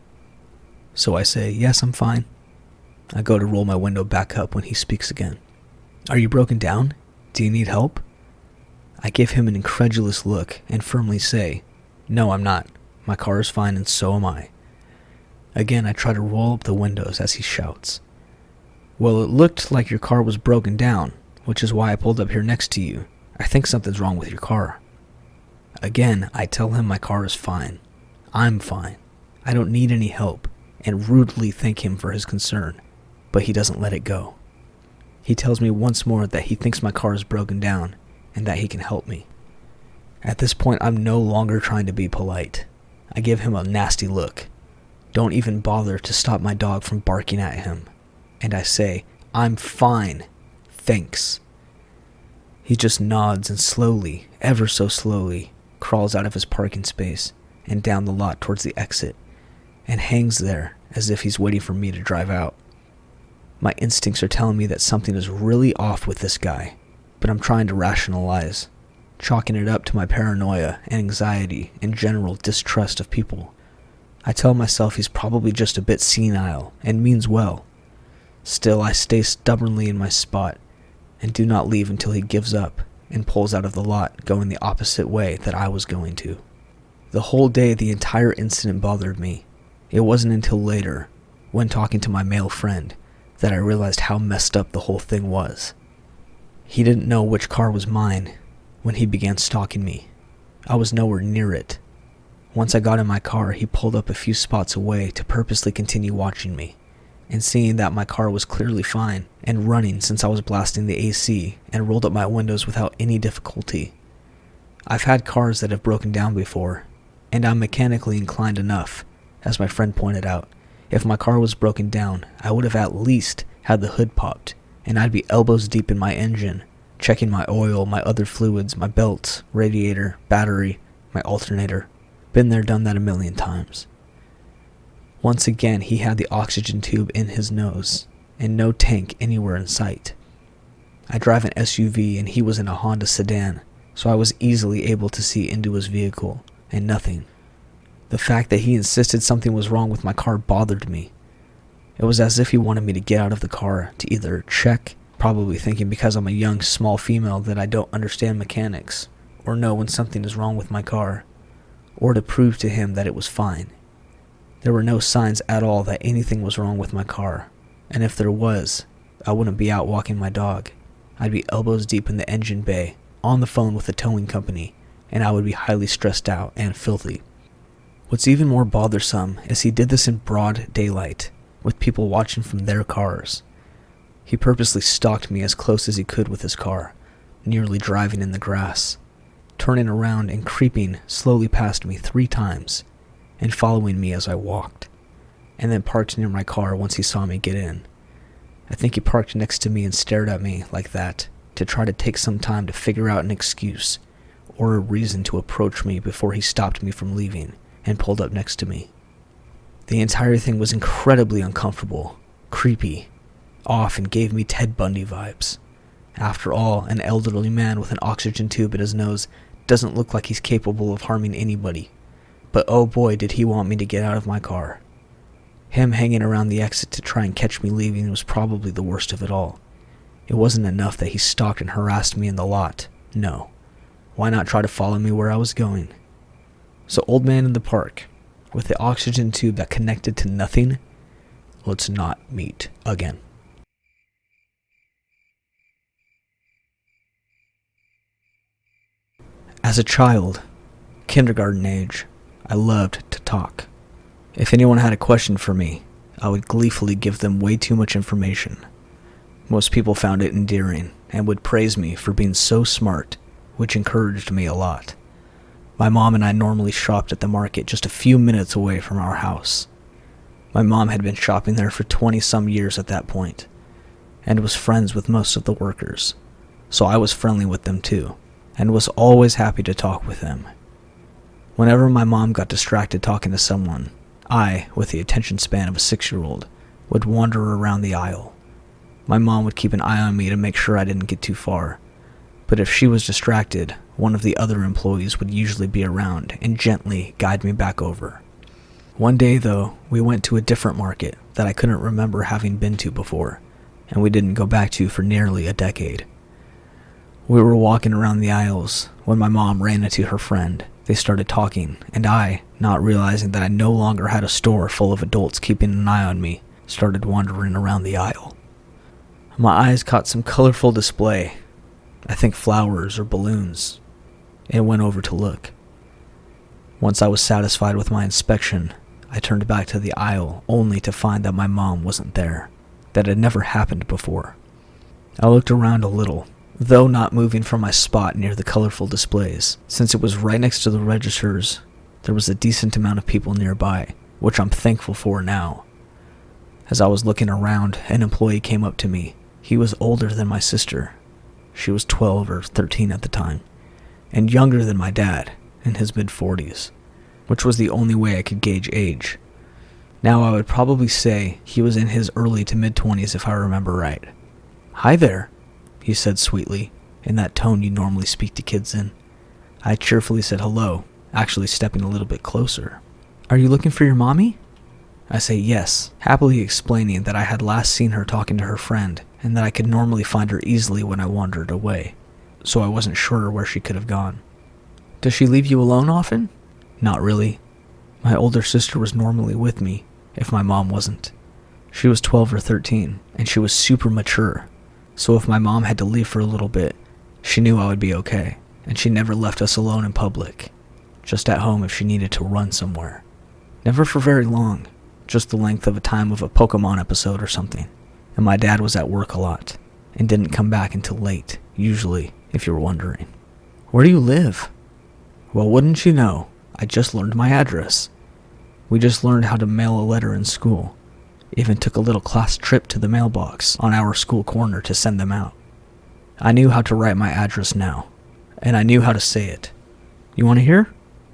So I say, "Yes, I'm fine." I go to roll my window back up when he speaks again. "Are you broken down? Do you need help?" I give him an incredulous look and firmly say, "No, I'm not. My car is fine and so am I." Again, I try to roll up the windows as he shouts, "Well, it looked like your car was broken down, which is why I pulled up here next to you. I think something's wrong with your car. Again, I tell him my car is fine. I'm fine. I don't need any help, and rudely thank him for his concern, but he doesn't let it go. He tells me once more that he thinks my car is broken down and that he can help me. At this point, I'm no longer trying to be polite. I give him a nasty look. Don't even bother to stop my dog from barking at him. And I say, I'm fine. Thanks. He just nods and slowly, ever so slowly, crawls out of his parking space and down the lot towards the exit and hangs there as if he's waiting for me to drive out. My instincts are telling me that something is really off with this guy, but I'm trying to rationalize, chalking it up to my paranoia and anxiety and general distrust of people. I tell myself he's probably just a bit senile and means well. Still, I stay stubbornly in my spot and do not leave until he gives up and pulls out of the lot, going the opposite way that I was going to. The whole day, the entire incident bothered me. It wasn't until later, when talking to my male friend, that I realized how messed up the whole thing was. He didn't know which car was mine when he began stalking me. I was nowhere near it. Once I got in my car, he pulled up a few spots away to purposely continue watching me, and seeing that my car was clearly fine and running since I was blasting the AC and rolled up my windows without any difficulty. I've had cars that have broken down before, and I'm mechanically inclined enough, as my friend pointed out. If my car was broken down, I would have at least had the hood popped, and I'd be elbows deep in my engine, checking my oil, my other fluids, my belts, radiator, battery, my alternator. Been there, done that a million times. Once again, he had the oxygen tube in his nose, and no tank anywhere in sight. I drive an SUV and he was in a Honda sedan, so I was easily able to see into his vehicle, and nothing. The fact that he insisted something was wrong with my car bothered me. It was as if he wanted me to get out of the car to either check, probably thinking because I'm a young, small female that I don't understand mechanics, or know when something is wrong with my car, or to prove to him that it was fine. There were no signs at all that anything was wrong with my car, and if there was, I wouldn't be out walking my dog. I'd be elbows deep in the engine bay, on the phone with the towing company, and I would be highly stressed out and filthy. What's even more bothersome is he did this in broad daylight, with people watching from their cars. He purposely stalked me as close as he could with his car, nearly driving in the grass, turning around and creeping slowly past me 3 times, and following me as I walked, and then parked near my car once he saw me get in. I think he parked next to me and stared at me like that, to try to take some time to figure out an excuse, or a reason to approach me before he stopped me from leaving and pulled up next to me. The entire thing was incredibly uncomfortable, creepy, off, and gave me Ted Bundy vibes. After all, an elderly man with an oxygen tube in his nose doesn't look like he's capable of harming anybody. But oh boy, did he want me to get out of my car. Him hanging around the exit to try and catch me leaving was probably the worst of it all. It wasn't enough that he stalked and harassed me in the lot. No. Why not try to follow me where I was going? So, old man in the park, with the oxygen tube that connected to nothing, let's not meet again. As a child, kindergarten age, I loved to talk. If anyone had a question for me, I would gleefully give them way too much information. Most people found it endearing and would praise me for being so smart, which encouraged me a lot. My mom and I normally shopped at the market just a few minutes away from our house. My mom had been shopping there for 20-some years at that point, and was friends with most of the workers, so I was friendly with them too, and was always happy to talk with them. Whenever my mom got distracted talking to someone, I, with the attention span of a 6-year-old, would wander around the aisle. My mom would keep an eye on me to make sure I didn't get too far, but if she was distracted, one of the other employees would usually be around and gently guide me back over. One day, though, we went to a different market that I couldn't remember having been to before, and we didn't go back to for nearly a decade. We were walking around the aisles when my mom ran into her friend. They started talking, and I, not realizing that I no longer had a store full of adults keeping an eye on me, started wandering around the aisle. My eyes caught some colorful display. I think flowers or balloons, and went over to look. Once I was satisfied with my inspection, I turned back to the aisle only to find that my mom wasn't there. That had never happened before. I looked around a little, though not moving from my spot near the colorful displays. Since it was right next to the registers, there was a decent amount of people nearby, which I'm thankful for now. As I was looking around, an employee came up to me. He was older than my sister. She was 12 or 13 at the time, and younger than my dad, in his mid-40s, which was the only way I could gauge age. Now I would probably say he was in his early to mid-20s if I remember right. "Hi there," he said sweetly, in that tone you normally speak to kids in. I cheerfully said hello, actually stepping a little bit closer. "Are you looking for your mommy?" I say yes, happily explaining that I had last seen her talking to her friend, and that I could normally find her easily when I wandered away, so I wasn't sure where she could have gone. "Does she leave you alone often?" "Not really. My older sister was normally with me, if my mom wasn't. She was 12 or 13, and she was super mature, so if my mom had to leave for a little bit, she knew I would be okay, and she never left us alone in public, just at home if she needed to run somewhere. Never for very long, just the length of a time of a Pokemon episode or something. And my dad was at work a lot, and didn't come back until late, usually, if you're wondering." "Where do you live?" "Well, wouldn't you know, I just learned my address. We just learned how to mail a letter in school. Even took a little class trip to the mailbox on our school corner to send them out. I knew how to write my address now, and I knew how to say it. You want to hear?"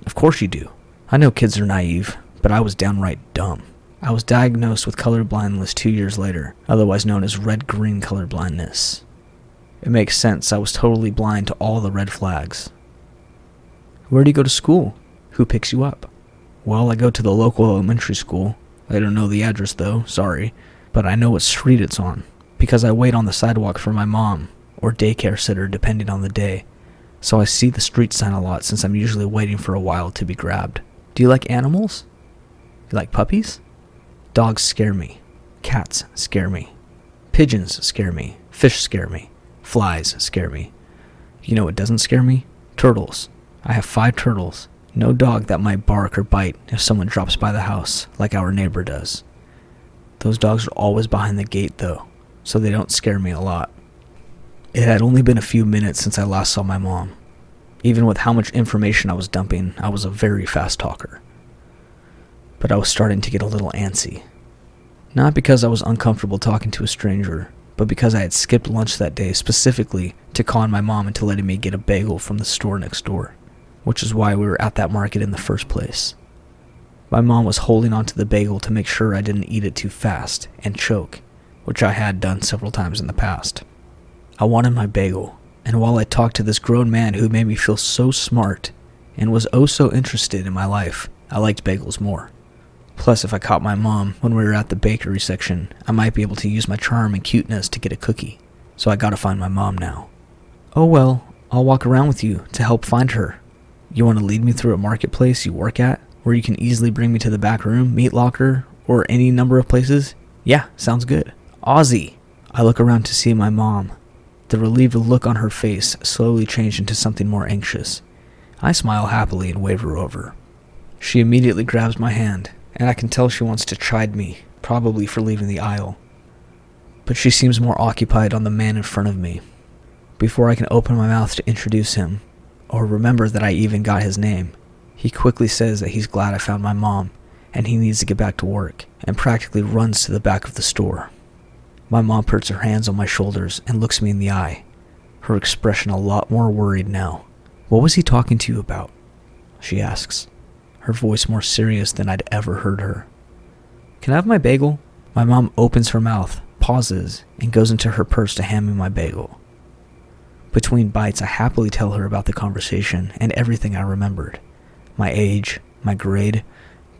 "Of course you do. I know kids are naive, but I was downright dumb. I was diagnosed with color blindness 2 years later, otherwise known as red-green color blindness. It makes sense, I was totally blind to all the red flags." "Where do you go to school? Who picks you up?" "Well, I go to the local elementary school. I don't know the address though, sorry, but I know what street it's on, because I wait on the sidewalk for my mom, or daycare sitter depending on the day, so I see the street sign a lot since I'm usually waiting for a while to be grabbed." "Do you like animals? You like puppies?" "Dogs scare me. Cats scare me. Pigeons scare me. Fish scare me. Flies scare me. You know what doesn't scare me? Turtles. I have 5 turtles. No dog that might bark or bite if someone drops by the house, like our neighbor does. Those dogs are always behind the gate though, so they don't scare me a lot." It had only been a few minutes since I last saw my mom. Even with how much information I was dumping, I was a very fast talker. But I was starting to get a little antsy. Not because I was uncomfortable talking to a stranger, but because I had skipped lunch that day specifically to con my mom into letting me get a bagel from the store next door, which is why we were at that market in the first place. My mom was holding onto the bagel to make sure I didn't eat it too fast and choke, which I had done several times in the past. I wanted my bagel, and while I talked to this grown man who made me feel so smart and was oh so interested in my life, I liked bagels more. Plus, if I caught my mom when we were at the bakery section, I might be able to use my charm and cuteness to get a cookie. So I gotta find my mom now. "Oh well, I'll walk around with you to help find her. You want to lead me through a marketplace you work at, where you can easily bring me to the back room, meat locker, or any number of places?" "Yeah, sounds good." "Ozzy!" I look around to see my mom. The relieved look on her face slowly changed into something more anxious. I smile happily and wave her over. She immediately grabs my hand, and I can tell she wants to chide me, probably for leaving the aisle. But she seems more occupied on the man in front of me. Before I can open my mouth to introduce him, or remember that I even got his name, he quickly says that he's glad I found my mom, and he needs to get back to work, and practically runs to the back of the store. My mom puts her hands on my shoulders and looks me in the eye, her expression a lot more worried now. "What was he talking to you about?" she asks, her voice more serious than I'd ever heard her. "Can I have my bagel?" My mom opens her mouth, pauses, and goes into her purse to hand me my bagel. Between bites, I happily tell her about the conversation and everything I remembered. My age, my grade,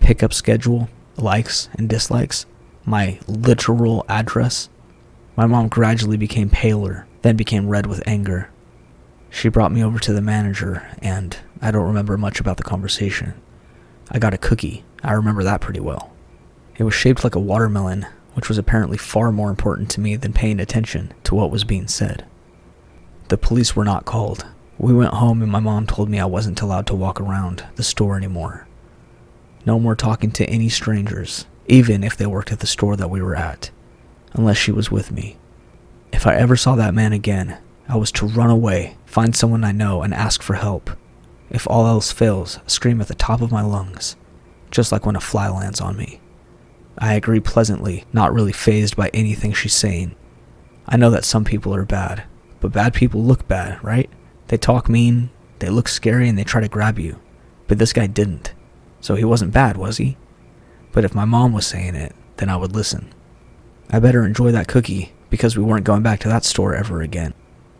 pickup schedule, likes and dislikes, my literal address. My mom gradually became paler, then became red with anger. She brought me over to the manager, and I don't remember much about the conversation. I got a cookie. I remember that pretty well. It was shaped like a watermelon, which was apparently far more important to me than paying attention to what was being said. The police were not called. We went home and my mom told me I wasn't allowed to walk around the store anymore. No more talking to any strangers, even if they worked at the store that we were at, unless she was with me. If I ever saw that man again, I was to run away, find someone I know, and ask for help. If all else fails, scream at the top of my lungs, just like when a fly lands on me. I agree pleasantly, not really fazed by anything she's saying. I know that some people are bad, but bad people look bad, right? They talk mean, they look scary, and they try to grab you. But this guy didn't. So he wasn't bad, was he? But if my mom was saying it, then I would listen. I better enjoy that cookie, because we weren't going back to that store ever again.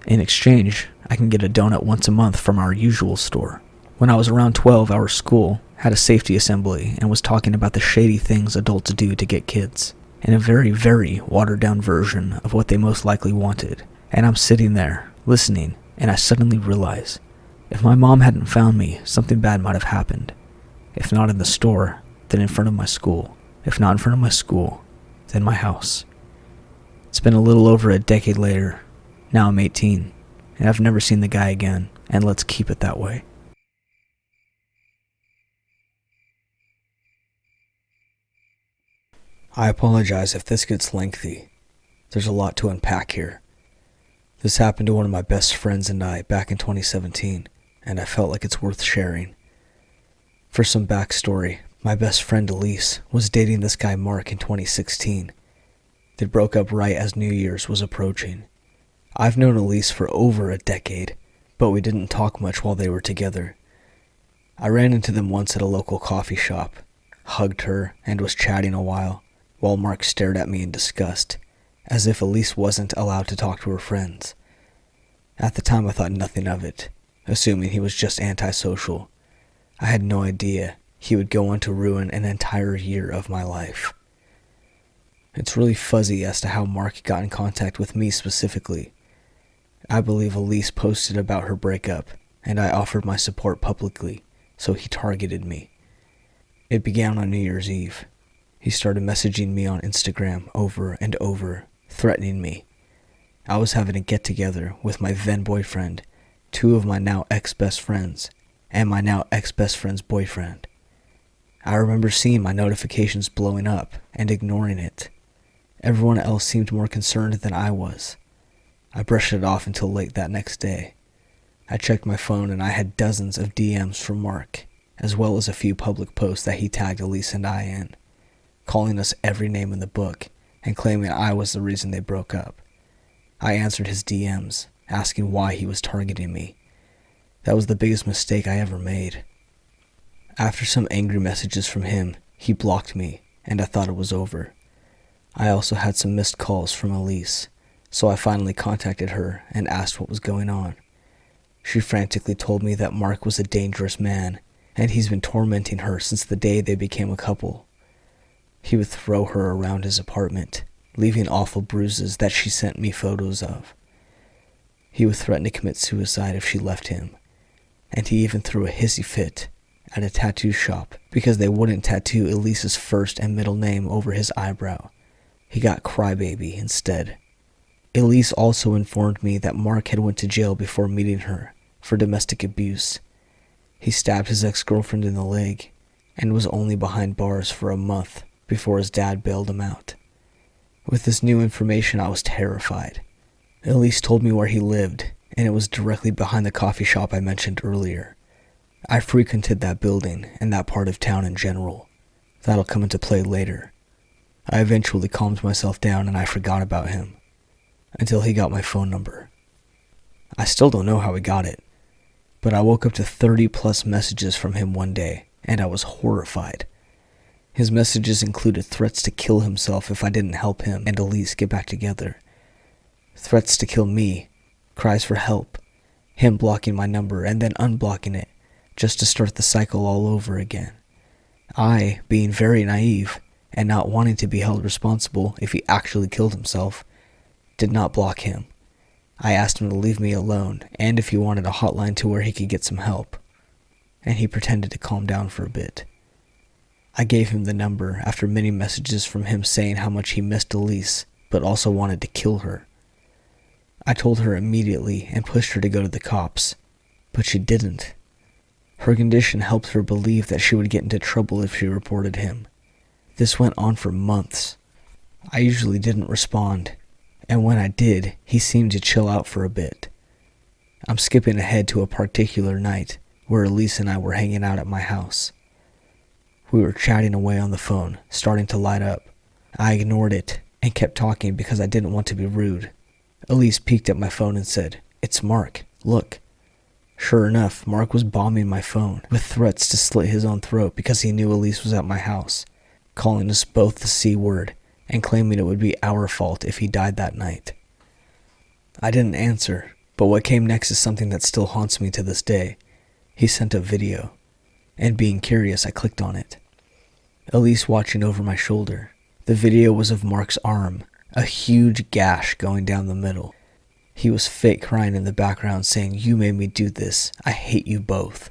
In exchange, I can get a donut once a month from our usual store. When I was around 12, our school had a safety assembly and was talking about the shady things adults do to get kids, in a very, very watered-down version of what they most likely wanted. And I'm sitting there, listening, and I suddenly realize, if my mom hadn't found me, something bad might have happened. If not in the store, then in front of my school. If not in front of my school, then my house. It's been a little over a decade later. Now I'm 18, and I've never seen the guy again, and let's keep it that way. I apologize if this gets lengthy. There's a lot to unpack here. This happened to one of my best friends and I back in 2017, and I felt like it's worth sharing. For some backstory, my best friend Elise was dating this guy Mark in 2016. They broke up right as New Year's was approaching. I've known Elise for over a decade, but we didn't talk much while they were together. I ran into them once at a local coffee shop, hugged her, and was chatting a while Mark stared at me in disgust, as if Elise wasn't allowed to talk to her friends. At the time I thought nothing of it, assuming he was just antisocial. I had no idea he would go on to ruin an entire year of my life. It's really fuzzy as to how Mark got in contact with me specifically. I believe Elise posted about her breakup, and I offered my support publicly, so he targeted me. It began on New Year's Eve. He started messaging me on Instagram over and over, threatening me. I was having a get-together with my then boyfriend, two of my now ex-best friends, and my now ex-best friend's boyfriend. I remember seeing my notifications blowing up and ignoring it. Everyone else seemed more concerned than I was. I brushed it off until late that next day. I checked my phone and I had dozens of DMs from Mark, as well as a few public posts that he tagged Elise and I in, calling us every name in the book and claiming I was the reason they broke up. I answered his DMs, asking why he was targeting me. That was the biggest mistake I ever made. After some angry messages from him, he blocked me, and I thought it was over. I also had some missed calls from Elise, so I finally contacted her and asked what was going on. She frantically told me that Mark was a dangerous man, and he's been tormenting her since the day they became a couple. He would throw her around his apartment, leaving awful bruises that she sent me photos of. He would threaten to commit suicide if she left him, and he even threw a hissy fit at a tattoo shop because they wouldn't tattoo Elise's first and middle name over his eyebrow. He got Crybaby instead. Elise also informed me that Mark had went to jail before meeting her for domestic abuse. He stabbed his ex-girlfriend in the leg and was only behind bars for a month before his dad bailed him out. With this new information, I was terrified. Elise told me where he lived, and it was directly behind the coffee shop I mentioned earlier. I frequented that building and that part of town in general. That'll come into play later. I eventually calmed myself down and I forgot about him, until he got my phone number. I still don't know how he got it, but I woke up to 30 plus messages from him one day, and I was horrified. His messages included threats to kill himself if I didn't help him and Elise get back together, threats to kill me, cries for help, him blocking my number and then unblocking it, just to start the cycle all over again. I, being very naive, and not wanting to be held responsible if he actually killed himself, did not block him. I asked him to leave me alone, and if he wanted a hotline to where he could get some help, and he pretended to calm down for a bit. I gave him the number after many messages from him saying how much he missed Elise, but also wanted to kill her. I told her immediately and pushed her to go to the cops, but she didn't. Her condition helped her believe that she would get into trouble if she reported him. This went on for months. I usually didn't respond, and when I did, he seemed to chill out for a bit. I'm skipping ahead to a particular night where Elise and I were hanging out at my house. We were chatting away on the phone, starting to light up. I ignored it and kept talking because I didn't want to be rude. Elise peeked at my phone and said, "It's Mark, look." Sure enough, Mark was bombing my phone with threats to slit his own throat because he knew Elise was at my house, calling us both the C word and claiming it would be our fault if he died that night. I didn't answer, but what came next is something that still haunts me to this day. He sent a video, and being curious, I clicked on it. Elise watching over my shoulder. The video was of Mark's arm, a huge gash going down the middle. He was fake crying in the background saying, "You made me do this. I hate you both."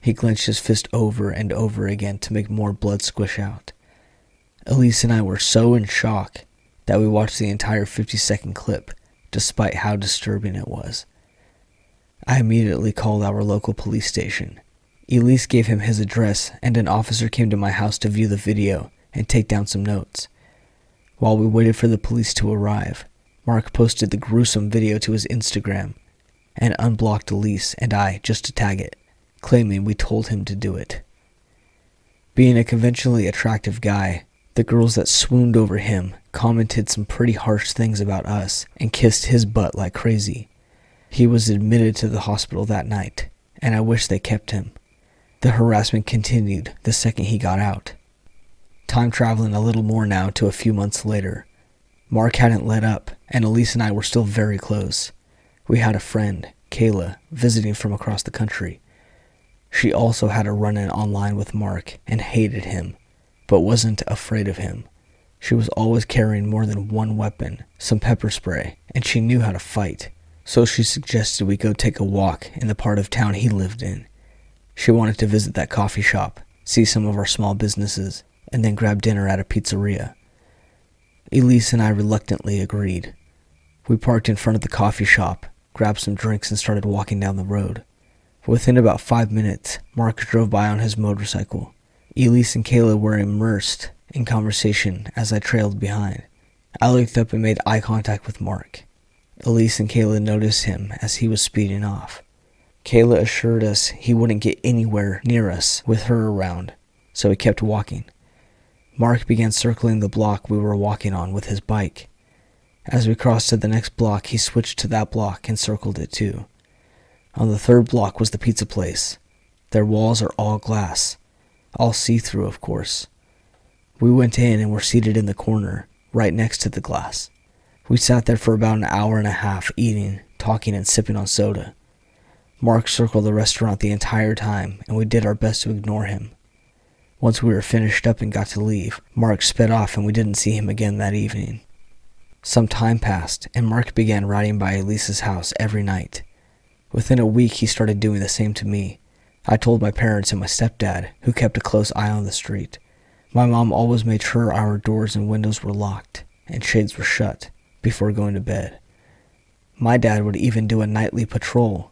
He clenched his fist over and over again to make more blood squish out. Elise and I were so in shock that we watched the entire 50-second clip, despite how disturbing it was. I immediately called our local police station. Elise gave him his address, and an officer came to my house to view the video and take down some notes. While we waited for the police to arrive, Mark posted the gruesome video to his Instagram and unblocked Elise and I just to tag it, claiming we told him to do it. Being a conventionally attractive guy, the girls that swooned over him commented some pretty harsh things about us and kissed his butt like crazy. He was admitted to the hospital that night, and I wish they kept him. The harassment continued the second he got out. Time traveling a little more now to a few months later. Mark hadn't let up, and Elise and I were still very close. We had a friend, Kayla, visiting from across the country. She also had a run-in online with Mark and hated him, but wasn't afraid of him. She was always carrying more than one weapon, some pepper spray, and she knew how to fight, so she suggested we go take a walk in the part of town he lived in. She wanted to visit that coffee shop, see some of our small businesses, and then grab dinner at a pizzeria. Elise and I reluctantly agreed. We parked in front of the coffee shop, grabbed some drinks, and started walking down the road. Within about 5 minutes, Mark drove by on his motorcycle. Elise and Kayla were immersed in conversation as I trailed behind. I looked up and made eye contact with Mark. Elise and Kayla noticed him as he was speeding off. Kayla assured us he wouldn't get anywhere near us with her around, so he kept walking. Mark began circling the block we were walking on with his bike. As we crossed to the next block, he switched to that block and circled it too. On the third block was the pizza place. Their walls are all glass, all see-through of course. We went in and were seated in the corner, right next to the glass. We sat there for about an hour and a half eating, talking, and sipping on soda. Mark circled the restaurant the entire time, and we did our best to ignore him. Once we were finished up and got to leave, Mark sped off and we didn't see him again that evening. Some time passed, and Mark began riding by Elise's house every night. Within a week, he started doing the same to me. I told my parents and my stepdad, who kept a close eye on the street. My mom always made sure our doors and windows were locked and shades were shut before going to bed. My dad would even do a nightly patrol,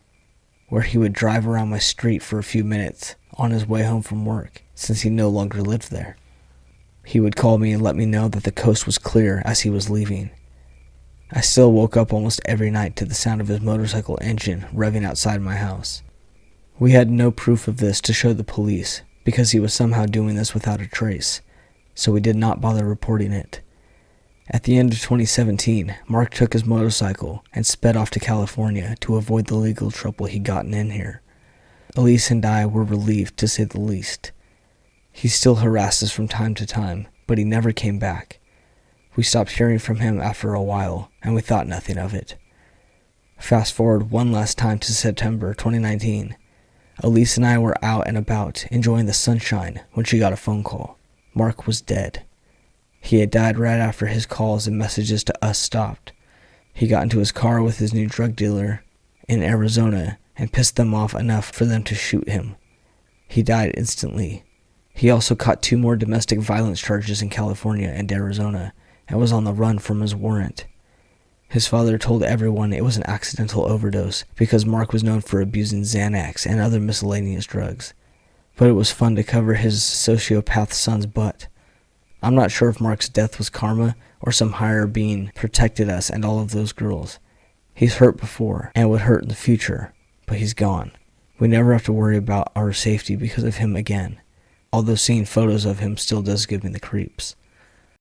where he would drive around my street for a few minutes on his way home from work, since he no longer lived there. He would call me and let me know that the coast was clear as he was leaving. I still woke up almost every night to the sound of his motorcycle engine revving outside my house. We had no proof of this to show the police, because he was somehow doing this without a trace, so we did not bother reporting it. At the end of 2017, Mark took his motorcycle and sped off to California to avoid the legal trouble he'd gotten in here. Elise and I were relieved, to say the least. He still harassed us from time to time, but he never came back. We stopped hearing from him after a while, and we thought nothing of it. Fast forward one last time to September 2019. Elise and I were out and about, enjoying the sunshine, when she got a phone call. Mark was dead. He had died right after his calls and messages to us stopped. He got into his car with his new drug dealer in Arizona and pissed them off enough for them to shoot him. He died instantly. He also caught 2 more domestic violence charges in California and Arizona and was on the run from his warrant. His father told everyone it was an accidental overdose because Mark was known for abusing Xanax and other miscellaneous drugs. But it was fun to cover his sociopath son's butt. I'm not sure if Mark's death was karma or some higher being protected us and all of those girls. He's hurt before and would hurt in the future, but he's gone. We never have to worry about our safety because of him again, although seeing photos of him still does give me the creeps.